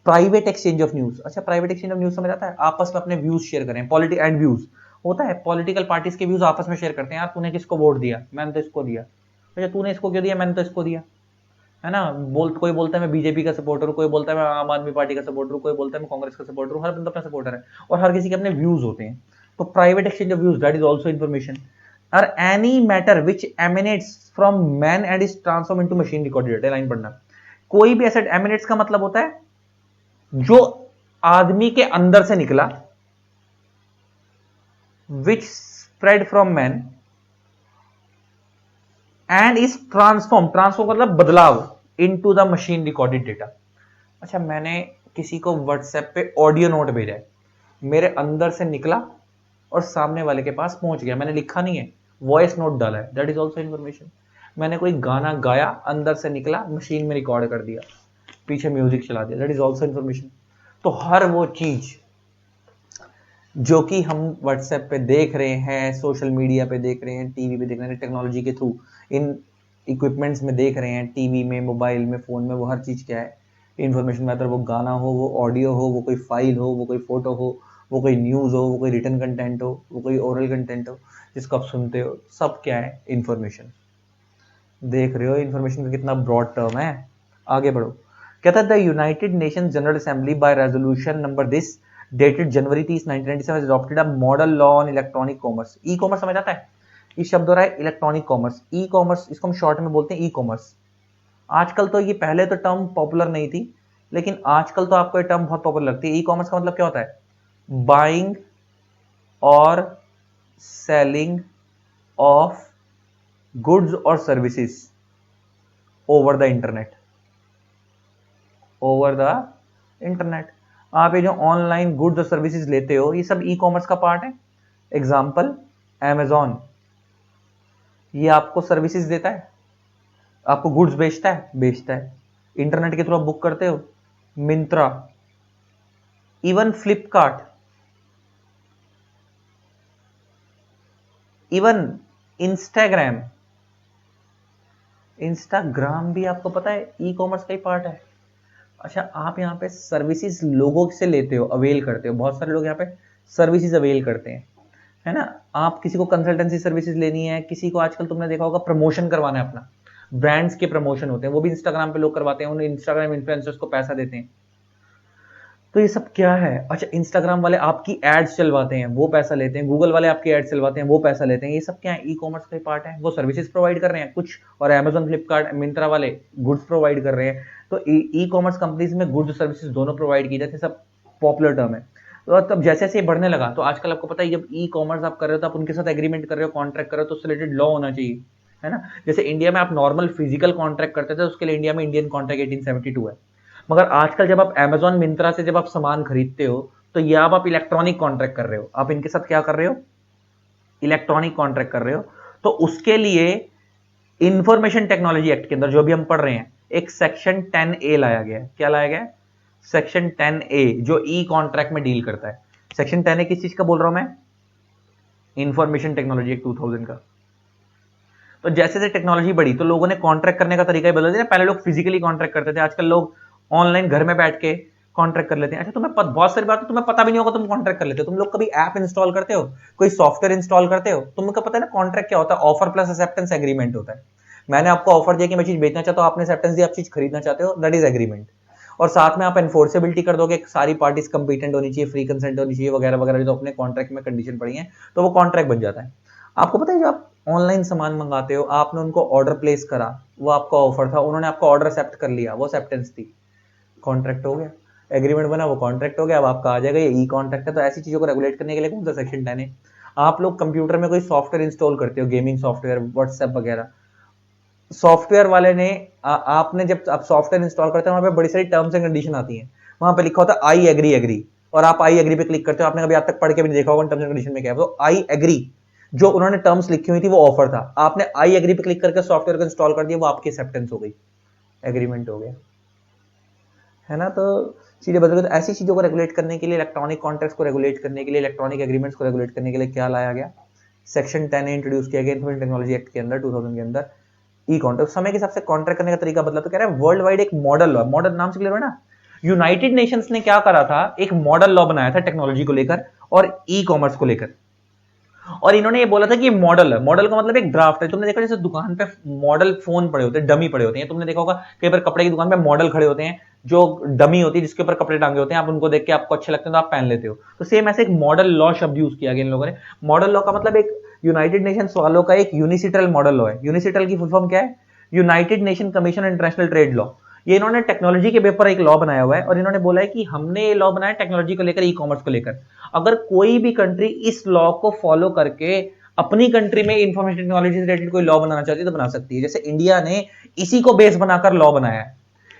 प्राइवेट एक्सचेंज ऑफ न्यूज। अच्छा, प्राइवेट एक्सचेंज ऑफ न्यूज समझ आता है? आपस में अपने व्यूज शेयर करें, पॉलिटिक एंड व्यूज होता है, पॉलिटिकल पार्टीज के व्यूज आपस में शेयर करते हैं। यार तूने किसको वोट दिया? मैंने तो इसको दिया। अच्छा, तूने इसको क्यों दिया? मैंने तो इसको दिया। है ना? कोई बोलता है मैं बीजेपी का सपोर्टर हूँ, कोई बोलता है मैं आम आदमी पार्टी का सपोर्टर हूँ, कोई बोलता है मैं कांग्रेस का सपोर्टर हूँ। हर बंदा अपना सपोर्टर है और हर किसी के अपने व्यूज होते हैं। तो private exchange of views, that is also information. और any matter which emanates from man and is transform into machine recorded data. Line पढ़ना, कोई भी एसेट, एमिनेट्स का मतलब होता है जो आदमी के अंदर से निकला, which spread from man and is transform मतलब बदलाव, into the machine recorded data. अच्छा, मैंने किसी को व्हाट्सएप पे ऑडियो नोट भेजा है, मेरे अंदर से निकला और सामने वाले के पास पहुंच गया, मैंने लिखा नहीं है, वॉइस नोट डाला है, दैट इज ऑल्सो इन्फॉर्मेशन। मैंने कोई गाना गाया, अंदर से निकला, मशीन में रिकॉर्ड कर दिया, पीछे म्यूजिक चला दिया, दैट इज ऑल्सो इन्फॉर्मेशन। तो हर वो चीज जो कि हम व्हाट्सएप पे देख रहे हैं, सोशल मीडिया पे देख रहे हैं, टीवी पे देख रहे हैं, टेक्नोलॉजी के थ्रू इन इक्विपमेंट्स में देख रहे हैं, टीवी में, मोबाइल में, फोन में, वो हर चीज क्या है? इंफॉर्मेशन। मैटर वो गाना हो, वो ऑडियो हो, वो कोई फाइल हो, वो कोई फोटो हो, वो कोई न्यूज हो, वो कोई रिटर्न कंटेंट हो, वो कोई ओरल कंटेंट हो जिसको आप सुनते हो, सब क्या है? इंफॉर्मेशन। देख रहे हो इंफॉर्मेशन का कितना ब्रॉड टर्म है। आगे बढ़ो। कहता है the United nation general assembly bye resolution number this dated January 30 1997 adopted a model law on electronic commerce. E commerce समझ आता है? ये शब्द हो रहा है इलेक्ट्रॉनिक कॉमर्स, ई कॉमर्स, इसको हम शॉर्ट में बोलते हैं ई कॉमर्स। आजकल तो ये, पहले तो टर्म पॉपुलर नहीं थी, लेकिन आजकल तो आपको ये टर्म बहुत पॉपुलर लगती है। ई कॉमर्स का मतलब क्या होता है? बाइंग और सेलिंग ऑफ गुड्स और services over the internet, over the internet. आप ये जो ऑनलाइन गुड्स और सर्विसेज लेते हो, ये सब ई कॉमर्स का पार्ट है। एग्जाम्पल, Amazon, ये आपको सर्विसेज देता है, आपको गुड्स बेचता है, इंटरनेट के थ्रू आप बुक करते हो। Myntra, even Flipkart, even Instagram, Instagram भी आपको पता है ई कॉमर्स का ही पार्ट है। अच्छा, आप यहाँ पे सर्विसेज लोगों से लेते हो, अवेल करते हो। बहुत सारे लोग यहाँ पे सर्विसेज अवेल करते हैं, है ना? आप किसी को कंसल्टेंसी सर्विसेज लेनी है, किसी को आजकल तुमने देखा होगा प्रमोशन करवाना है अपना, ब्रांड्स के प्रमोशन होते हैं, वो भी इंस्टाग्राम पे लोग करवाते हैं, उन्हें इंस्टाग्राम इन्फ्लुएंसर्स को पैसा देते हैं। तो ये सब क्या है? अच्छा, इंस्टाग्राम वाले आपकी एड्स चलवाते हैं, वो पैसा लेते हैं। गूगल वाले आपकी एड्स चलवाते हैं, वो पैसा लेते हैं। ये सब क्या है? ई कॉमर्स का पार्ट है। वो सर्विसेज प्रोवाइड कर रहे हैं कुछ, और Amazon, फ्लिपकार्ट, मिंत्रा वाले गुड्स प्रोवाइड कर रहे हैं। तो ई कॉमर्स कंपनीज में गुड्स सर्विसेज दोनों प्रोवाइड की जाती है, सब पॉपुलर टर्म है। तो तब जैसे जैसे ये बढ़ने लगा, तो आजकल आपको पता है जब ई कॉमर्स आप कर रहे हो तो आप उनके साथ एग्रीमेंट कर रहे हो, कॉन्ट्रैक्ट कर रहे हो, तो उससे रिलेटेड लॉ होना चाहिए, है ना? जैसे इंडिया में आप नॉर्मल फिजिकल कॉन्ट्रैक्ट करते थे, उसके लिए इंडिया में इंडियन कॉन्ट्रैक्ट 1872 है। मगर आजकल जब आप Amazon, मिंत्रा से जब आप सामान खरीदते हो, तो ये आप इलेक्ट्रॉनिक कॉन्ट्रैक्ट कर रहे हो। आप इनके साथ क्या कर रहे हो? इलेक्ट्रॉनिक कॉन्ट्रैक्ट कर रहे हो। तो उसके लिए इंफॉर्मेशन टेक्नोलॉजी एक्ट के अंदर जो भी हम पढ़ रहे हैं, एक सेक्शन 10A लाया गया है। क्या लाया गया है? सेक्शन 10A, जो ई कॉन्ट्रैक्ट में डील करता है। सेक्शन 10A किस चीज का बोल रहा हूं मैं? इंफॉर्मेशन टेक्नोलॉजी एक्ट 2000 का। तो जैसे जैसे टेक्नोलॉजी बढ़ी, तो लोगों ने कॉन्ट्रैक्ट करने का तरीका ही बदल दिया। पहले लोग फिजिकली कॉन्ट्रैक्ट करते थे, आजकल लोग ऑनलाइन घर में बैठ के कॉन्ट्रैक्ट कर लेते हैं। अच्छा, बहुत सारी बात तुम्हें पता भी नहीं होगा, तुम कॉन्ट्रैक्ट कर लेते हो। तुम लोग कभी ऐप इंस्टॉल करते हो, कोई सॉफ्टवेयर इंस्टॉल करते हो, तुमको पता है ना कॉन्ट्रैक्ट क्या होता है? ऑफर प्लस एक्सेप्टेंस एग्रीमेंट होता है। मैंने आपको ऑफर दिया कि मैं चीज बेचना चाहता हूं, आपने एक्सेप्टेंस दिया, आप चीज खरीदना चाहते हो, दैट इज एग्रीमेंट। और साथ में आप एनफोर्सेबिलिटी कर दोगे, सारी पार्टीज कंपिटेंट होनी चाहिए, फ्री कंसेंट होनी चाहिए, वगैरह वगैरह, जो अपने कॉन्ट्रैक्ट में कंडीशन पड़ी है, तो वो कॉन्ट्रैक्ट बन जाता है। आपको पता है, जो आप ऑनलाइन सामान मंगाते हो, आपने उनको ऑर्डर प्लेस करा, वो आपका ऑफर था, उन्होंने आपका ऑर्डर एक्सेप्ट कर लिया, वो एक्सेप्टेंस थी, कॉन्ट्रैक्ट हो गया। एग्रीमेंट बना, वो कॉन्ट्रैक्ट हो गया। अब आपका आ जाएगा ये ई कॉन्ट्रैक्ट है। तो ऐसी चीजों को रेगुलेट करने के लिए कौन सा सेक्शन 10 है? आप लोग कंप्यूटर में कोई सॉफ्टवेयर इंस्टॉल करते हो, गेमिंग सॉफ्टवेयर, व्हाट्सएप वगैरह, सॉफ्टवेयर वाले ने आपने जब आप सॉफ्टवेयर इंस्टॉल करते हो वहां पे बड़ी सारी टर्म्स एंड कंडीशन आती हैं, वहां पे लिखा होता है आई एग्री एग्री, और आप आई एग्री पे क्लिक करते हो। आपने कभी आज तक पढ़ के भी नहीं देखा होगा टर्म्स एंड कंडीशन में क्या है। तो आई एग्री जो उन्होंने टर्म्स लिखी हुई थी वो ऑफर था, आपने आई एग्री पे क्लिक करके सॉफ्टवेयर को इंस्टॉल कर दिया, वो आपकी एक्सेप्टेंस हो गई, एग्रीमेंट हो गया, है ना। तो चीजें बदल गई। तो ऐसी चीजों को रेगुलेट करने के लिए, इलेक्ट्रॉनिक कॉन्ट्रैक्ट्स को रेगुलेट करने के लिए, इलेक्ट्रॉनिक एग्रीमेंट्स को रेगुलेट करने के लिए क्या लाया गया, सेक्शन 10 इंट्रोड्यूस किया गया इन्फॉर्मेशन टेक्नोलॉजी एक्ट के अंदर 2000 के अंदर। ई कॉन्ट्रैक्ट समय के हिसाब से कॉन्ट्रैक्ट करने का तरीका बदला, तो कह रहा है वर्ल्ड वाइड एक मॉडल लॉ, मॉडल नाम से क्लियर है ना। यूनाइटेड नेशंस ने क्या करा था, एक मॉडल लॉ बनाया था टेक्नोलॉजी को लेकर और ई कॉमर्स को लेकर, और इन्होंने ये बोला था कि ये मॉडल है। मॉडल का मतलब एक ड्राफ्ट है। तुमने देखा जैसे दुकान पे मॉडल फोन पड़े होते हैं, डमी पड़े होते हैं, तुमने देखा होगा कई बार कपड़े की दुकान पे मॉडल खड़े होते हैं जो डमी होती है जिसके ऊपर कपड़े टांगे होते हैं, आप उनको देख के आपको अच्छे लगते हैं तो आप पहन लेते हो। तो सेम ऐसे एक मॉडल लॉ शब्द यूज किया गया इन लोगों ने। मॉडल लॉ का मतलब एक यूनाइटेड नेशंस वालों का एक यूनिसिटरल मॉडल लॉ है। यूनिसिटरल की फुल फॉर्म क्या है, United nation commission international trade law. ये इन्होंने टेक्नोलॉजी के पेपर एक लॉ बनाया हुआ है, और इन्होंने बोला है कि हमने ये लॉ बनाया टेक्नोलॉजी को लेकर, ई कॉमर्स को लेकर। अगर कोई भी कंट्री इस लॉ को फॉलो करके अपनी कंट्री में इंफॉर्मेशन टेक्नोलॉजी से रिलेटेड कोई लॉ बनाना चाहती है तो बना सकती है। जैसे इंडिया ने इसी को बेस बनाकर लॉ बनाया है।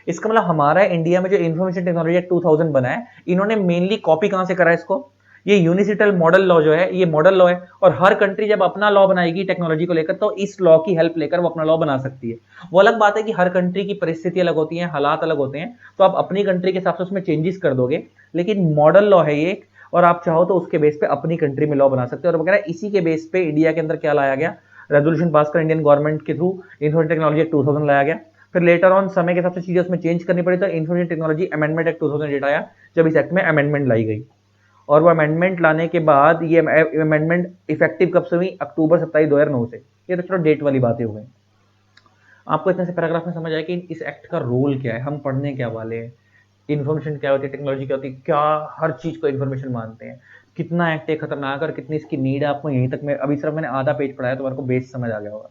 इसका मतलब हमारा इंडिया में जो इंफॉर्मेशन टेक्नोलॉजी एक्ट 2000 बना है, इन्होंने मेनली कॉपी कहां से करा है इसको, ये यूनिसिटल मॉडल लॉ जो है, ये मॉडल लॉ है। और हर कंट्री जब अपना लॉ बनाएगी टेक्नोलॉजी को लेकर, तो इस लॉ की हेल्प लेकर वो अपना लॉ बना सकती है। वो अलग बात है कि हर कंट्री की परिस्थिति अलग होती है, हालात अलग होते हैं, तो आप अपनी कंट्री के हिसाब से उसमें चेंजेस कर दोगे, लेकिन मॉडल लॉ है ये, और आप चाहो तो उसके बेस पे अपनी कंट्री में लॉ बना सकते हो। और वगैरह इसी के बेस पे इंडिया के अंदर क्या लाया गया, रेजोल्यूशन पास कर इंडियन गवर्नमेंट के थ्रू इंफॉर्मेशन टेक्नोलॉजी एक्ट 2000 लाया गया। फिर लेटर ऑन समय के हिसाब से चीजें उसमें चेंज करनी पड़ी, तो इंफॉर्मेशन टेक्नोलॉजी अमेंडमेंट एक्ट 2008 आया, जब इस एक्ट में अमेंडमेंट लाई गई। और वो अमेंडमेंट लाने के बाद ये अमेंडमेंट इफेक्टिव कब से हुई, अक्टूबर 27 2009 से। ये तो चलो डेट वाली बातें हो गई। आपको इतने से पैराग्राफ में समझ आया कि इस एक्ट का रोल क्या है, हम पढ़ने क्या वाले हैं, इन्फॉर्मेशन क्या होती है, टेक्नोलॉजी क्या होती है, क्या हर चीज को इन्फॉर्मेशन मानते हैं, कितना एक्ट है खतरनाक और कितनी इसकी नीड है। आपको यहीं तक मैं अभी सिर्फ मैंने आधा पेज पढ़ाया तो मेरे को बेस समझ आ गया होगा।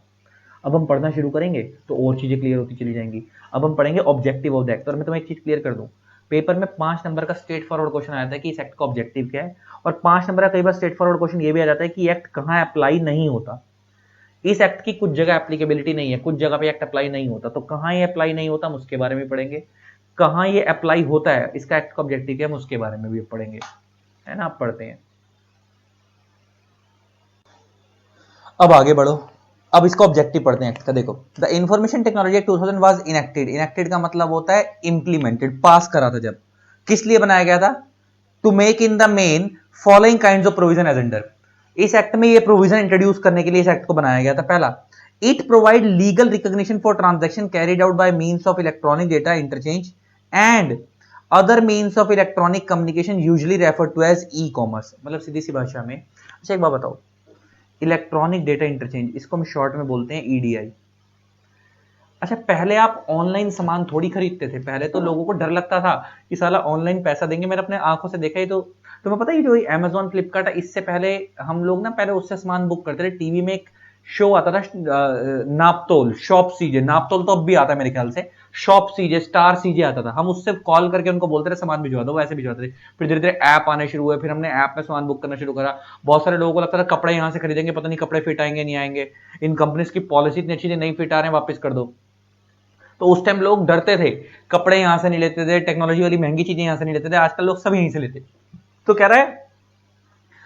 अब हम पढ़ना शुरू करेंगे तो और चीजें क्लियर होती चली जाएंगी। अब हम पढ़ेंगे ऑब्जेक्टिव ऑफ द एक्ट। और मैं तुम्हें एक चीज क्लियर कर दूं, पेपर में 5 नंबर का स्ट्रेट फॉरवर्ड क्वेश्चन आया था कि इस एक्ट का ऑब्जेक्टिव क्या है, और 5 नंबर का कई बार स्ट्रेट फॉरवर्ड क्वेश्चन ये भी आ जाता है कि एक्ट कहाँ अप्लाई नहीं होता। इस एक्ट की कुछ जगह एप्लीकेबिलिटी नहीं है, कुछ जगह पे एक्ट अप्लाई नहीं होता, तो कहाँ ये अप्लाई नहीं होता हम उसके बारे में पढ़ेंगे, कहाँ ये अप्लाई होता है, इसका एक्ट का ऑब्जेक्टिव क्या है हम उसके बारे में भी पढ़ेंगे, है ना। आप पढ़ते हैं, अब आगे बढ़ो। अब इसका ऑब्जेक्टिव पढ़ते हैं एक्ट का। देखो, the information technology act 2000 was enacted. Enacted का मतलब होता है इंप्लीमेंटेड, पास करा था जब। किस लिए बनाया गया था, to make in the main following kinds of provision as under. इस एक्ट में ये प्रोविजन इंट्रोड्यूस करने के लिए इस एक्ट को बनाया गया था। पहला, it provide legal recognition for transaction carried out by means of electronic data interchange and other means of electronic communication usually refer to as e commerce. मतलब सीधी सी भाषा में, अच्छा एक बात बताओ, इलेक्ट्रॉनिक डेटा इंटरचेंज, इसको हम शॉर्ट में बोलते हैं ईडीआई। अच्छा, पहले आप ऑनलाइन सामान थोड़ी खरीदते थे, पहले तो लोगों को डर लगता था कि साला ऑनलाइन पैसा देंगे। मैंने अपने आंखों से देखा ही, तो तुम्हें पता है जो अमेजोन फ्लिपकार्ट है, इससे पहले हम लोग ना पहले उससे सामान बुक करते थे। टीवी में एक शो आता था नापतोल, शॉप सीजे, नापतोल तो अब भी आता है मेरे ख्याल से, शॉप सीजे, स्टार सीजे आता था। हम उससे कॉल करके उनको बोलते थे सामान भिजवा दो, वैसे भिजवाते थे। फिर धीरे धीरे ऐप आने शुरू हुए, फिर हमने ऐप में सामान बुक करना शुरू करा। बहुत सारे लोगों को लगता था कपड़े यहाँ से खरीदेंगे, पता नहीं कपड़े फिट आएंगे नहीं आएंगे, इन कंपनीज की पॉलिसी इतनी अच्छी नहीं फिट आ रहे हैं, वापस कर दो। तो उस टाइम लोग डरते थे, कपड़े यहां से नहीं लेते थे, टेक्नोलॉजी वाली महंगी चीजें यहां से नहीं लेते थे। आजकल लोग सब यहीं से लेते। तो कह रहा है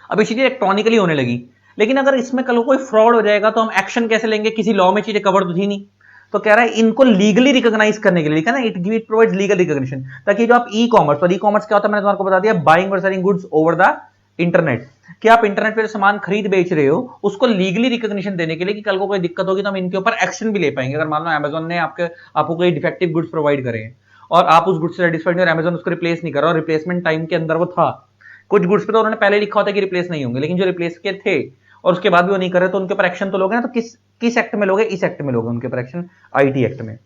अब ये चीजें इलेक्ट्रॉनिकली होने लगी, लेकिन अगर इसमें कल कोई फ्रॉड हो जाएगा तो हम एक्शन कैसे लेंगे, किसी लॉ में चीजें कवर तो थी नहीं। तो कह रहा है इनको लीगली रिकॉग्नाइज करने के लिए लिखा ना, इट प्रोवाइड्स लीगल रिकॉग्निशन, ताकि जो आप ई कॉमर्स, और ई कॉमर्स क्या होता है मैंने तुम्हारे बता दिया, बाइंग और selling goods over the internet, कि आप इंटरनेट पे जो सामान खरीद बेच रहे हो उसको लीगली रिकॉग्निशन देने के लिए कि कल को कोई दिक्कत होगी तो हम इनके ऊपर एक्शन भी ले पाएंगे। अगर मान लो अमेजोन ने आपको कोई डिफेक्टिव गुड्स प्रोवाइड करे हैं और आप उस गुड्स से सेटिस्फाइड नहीं और अमेजोन उसको रिप्लेस नहीं कर रहा, और रिप्लेसमेंट टाइम के अंदर वो था, कुछ गुड्स पे तो उन्होंने पहले लिखा होता है कि रिप्लेस नहीं होंगे, लेकिन जो रिप्लेस के थे और उसके बाद भी वो नहीं कर रहे तो उनके ऊपर एक्शन तो लोगे ना। तो किस किस एक्ट में लोगे, इस एक्ट में लोगे उनके ऊपर एक्शन, आईटी एक्ट में।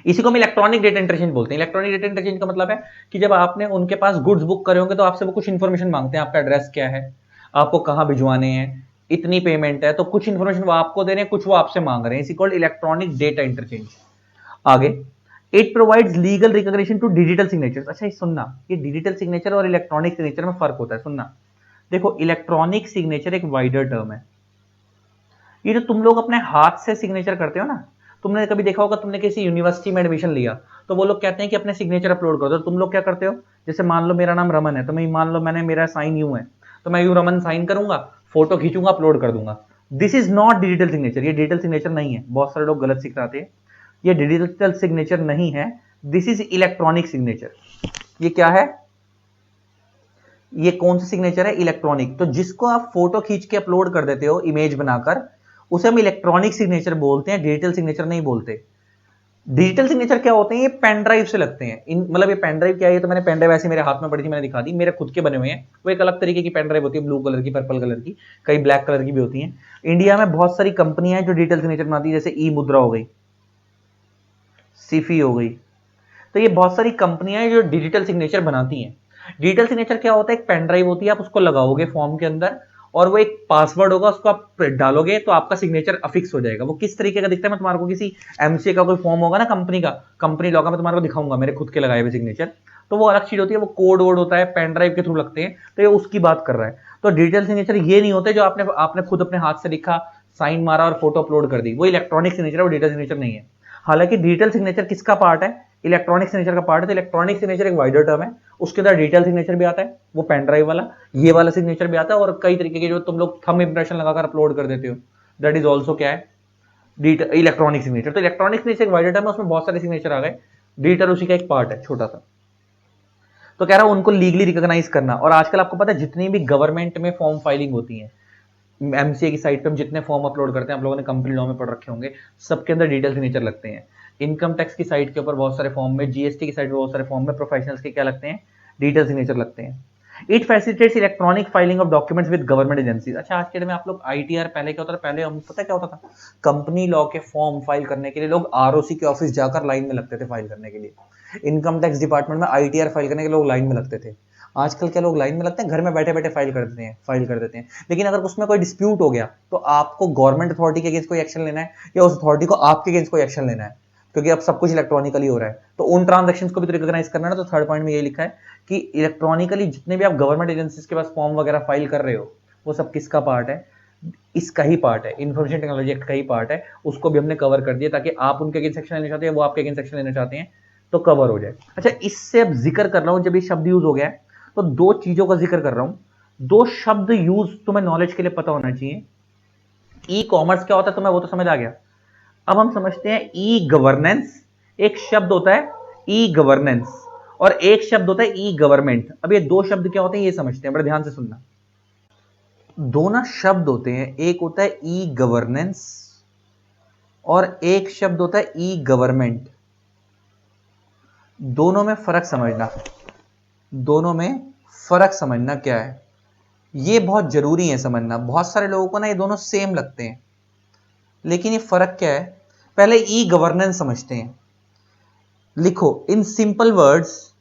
इसी को हम इलेक्ट्रॉनिक डेटा इंटरचेंज बोलते हैं। इलेक्ट्रॉनिक डेटा इंटरचेंज का मतलब है कि जब आपने उनके पास गुड्स बुक करे होंगे तो आपसे वो कुछ इंफॉर्मेशन मांगते हैं, आपका एड्रेस क्या है, आपको कहां भिजवाने हैं, इतनी पेमेंट है, तो कुछ इंफॉर्मेशन वो आपको दे रहे हैं, कुछ वो आपसे मांग रहे हैं। इसी कॉल्ड इलेक्ट्रॉनिक डेटा इंटरचेंज। आगे, it provides legal recognition to digital signatures. अच्छा ये सुनना, ये डिजिटल सिग्नेचर और इलेक्ट्रॉनिक सिग्नेचर में फर्क होता है, सुनना। देखो इलेक्ट्रॉनिक सिग्नेचर एक वाइडर टर्म है। ये जो तुम लोग अपने हाथ से सिग्नेचर करते हो ना, तुमने कभी देखा होगा, तुमने किसी यूनिवर्सिटी में एडमिशन लिया तो वो लोग कहते हैं कि अपने सिग्नेचर अपलोड कर दो। तुम लोग क्या करते हो, जैसे मान लो मेरा नाम रमन है, तो मैं मान लो मैंने मेरा साइन यूं है, तो मैं यूं रमन साइन करूंगा, फोटो खींचूंगा, अपलोड कर दूंगा। This is not digital signature, ये डिजिटल सिग्नेचर नहीं है। बहुत सारे लोग गलत सिखाते हैं, ये डिजिटल सिग्नेचर नहीं है, दिस इज इलेक्ट्रॉनिक सिग्नेचर। ये क्या है, ये कौन सा सिग्नेचर है, इलेक्ट्रॉनिक। तो जिसको आप फोटो खींच के अपलोड कर देते हो इमेज बनाकर, उसे हम इलेक्ट्रॉनिक सिग्नेचर बोलते हैं, डिजिटल सिग्नेचर नहीं बोलते। डिजिटल सिग्नेचर क्या होते हैं, ये पेन ड्राइव से लगते हैं। मतलब ये पेन ड्राइव क्या है, तो मैंने पेन ड्राइव ऐसे मेरे हाथ में पड़ी थी, मैंने दिखा दी, मेरे खुद के बने हुए हैं। वो एक अलग तरीके की पेन ड्राइव होती है, ब्लू कलर की, पर्पल कलर की, कई ब्लैक कलर की भी होती हैं। इंडिया में बहुत सारी कंपनियां हैं जो डिजिटल सिग्नेचर बनाती है, जैसे ई मुद्रा हो गई, सिफी हो गई। तो ये बहुत सारी कंपनियां हैं जो डिजिटल सिग्नेचर बनाती हैं। डिजिटल सिग्नेचर क्या होता है, एक पेन ड्राइव होती है, आप उसको लगाओगे फॉर्म के अंदर, और वो एक पासवर्ड होगा, उसको आप डालोगे तो आपका सिग्नेचर अफिक्स हो जाएगा। वो किस तरीके का दिखता है, मैं तुम्हारे को किसी एमसीए का कोई फॉर्म होगा ना कंपनी का, कंपनी लॉ का, मैं तुम्हारे को दिखाऊंगा मेरे खुद के लगाए हुए सिग्नेचर। तो वो अलग चीज होती है, वो कोड वोड होता है, पेन ड्राइव के थ्रू लगते हैं, तो ये उसकी बात कर रहा है। तो डिजिटल सिग्नेचर ये नहीं होते जो आपने आपने खुद अपने हाथ से लिखा, साइन मारा और फोटो अपलोड कर दी, वो इलेक्ट्रॉनिक सिग्नेचर है, वो डिजिटल सिग्नेचर नहीं है। हालांकि डिजिटल सिग्नेचर किसका पार्ट है, इलेक्ट्रॉनिक सिग्नेचर का पार्ट है। तो इलेक्ट्रॉनिक सिग्नेचर एक वाइडर टर्म है, उसके अंदर डिजिटल सिग्नेचर भी आता है, वो पेन ड्राइव वाला, ये वाला सिग्नेचर भी आता है, और कई तरीके के जो तुम लोग थंब इंप्रेशन लगाकर अपलोड कर देते हो, दैट इज ऑल्सो क्या है, इलेक्ट्रॉनिक सिग्नेचर। तो इलेक्ट्रॉनिक सिग्नेचर एक वाइडर टर्म है, उसमें बहुत सारे सिग्नेचर आ गए, डिजिटल उसी का एक पार्ट है छोटा सा। तो कह रहा हूं उनको लीगली रिकॉग्नाइज करना। और आजकल आपको पता है जितनी भी गवर्नमेंट में फॉर्म फाइलिंग होती है, एमसीए की साइट पे हम जितने फॉर्म अपलोड करते हैं, आप लोगों ने कंपनी लॉ में पढ़ रखे होंगे, सबके अंदर डिजिटल सिग्नेचर लगते हैं। इनकम टैक्स की साइट के ऊपर बहुत सारे फॉर्म में, जीएसटी की साइट पे बहुत सारे फॉर्म में, प्रोफेशनल्स के क्या लगते हैं, डिजिटल सिग्नेचर लगते हैं। It facilitates electronic filing of documents with government agencies. अच्छा, आज के डेट में आप लोग आईटीआर, पहले क्या होता था, पहले हम पता क्या होता था, कंपनी लॉ के फॉर्म फाइल करने के लिए लोग आरओसी के ऑफिस जाकर लाइन में लगते थे फाइल करने के लिए। इनकम टैक्स डिपार्टमेंट में आईटीआर फाइल करने के लिए लोग लाइन में लगते थे। आजकल क्या लोग लाइन में लगते हैं, घर में बैठे बैठे फाइल कर देते हैं। लेकिन अगर उसमें कोई डिस्प्यूट हो गया तो आपको गवर्नमेंट अथॉरिटी के अगेंस्ट कोई एक्शन लेना है, या उस अथॉरिटी को आपके अगेंस्ट कोई एक्शन लेना है, क्योंकि अब सब कुछ इलेक्ट्रॉनिकली हो रहा है। तो उन ट्रांजेक्शंस को भी तो रिकॉग्नाइज करना है ना। तो थर्ड पॉइंट में ये लिखा है कि इलेक्ट्रॉनिकली जितने भी आप गवर्नमेंट एजेंसीज के पास फॉर्म वगैरह फाइल कर रहे हो, वो सब किसका पार्ट है, इसका ही पार्ट है, इन्फॉर्मेशन टेक्नोलॉजी एक्ट का ही पार्ट है। उसको भी हमने कवर कर दिया, ताकि आप उनके अगेंस्ट एक्शन लेना चाहते हैं, वो आपके अगेंस्ट एक्शन लेना चाहते हैं, तो कवर हो जाए। अच्छा, इससे अब जिक्र कर रहा हूं, जब ये शब्द यूज हो गया है तो दो चीजों का जिक्र कर रहा हूं। दो शब्द यूज तुम्हें नॉलेज के लिए पता होना चाहिए। ई कॉमर्स क्या होता है तुम्हें वो तो समझ आ गया। अब हम समझते हैं ई गवर्नेंस। एक शब्द होता है ई गवर्नेंस, और एक शब्द होता है ई गवर्नमेंट। अब ये दो शब्द क्या होते हैं ये समझते हैं, बड़े ध्यान से सुनना। दो ना शब्द होते हैं, एक होता है ई गवर्नेंस और एक शब्द होता है ई गवर्नमेंट। दोनों में फर्क समझना, दोनों में फर्क समझना क्या है, ये बहुत जरूरी है समझना। बहुत सारे लोगों को ना ये दोनों सेम लगते हैं, लेकिन ये फर्क क्या है, पहले ई गवर्नेंस समझते हैं। लिखो, in simple words,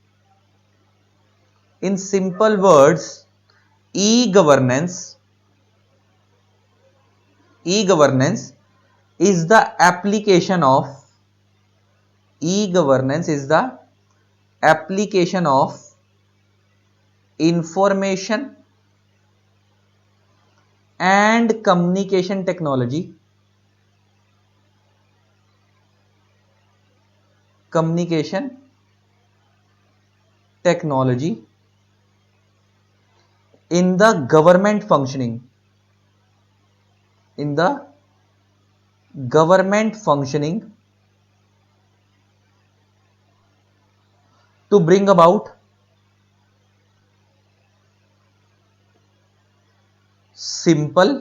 in simple words, e governance, e governance is the application of, e-governance is the application of information and communication technology, communication technology in the government functioning, in the government functioning to bring about simple,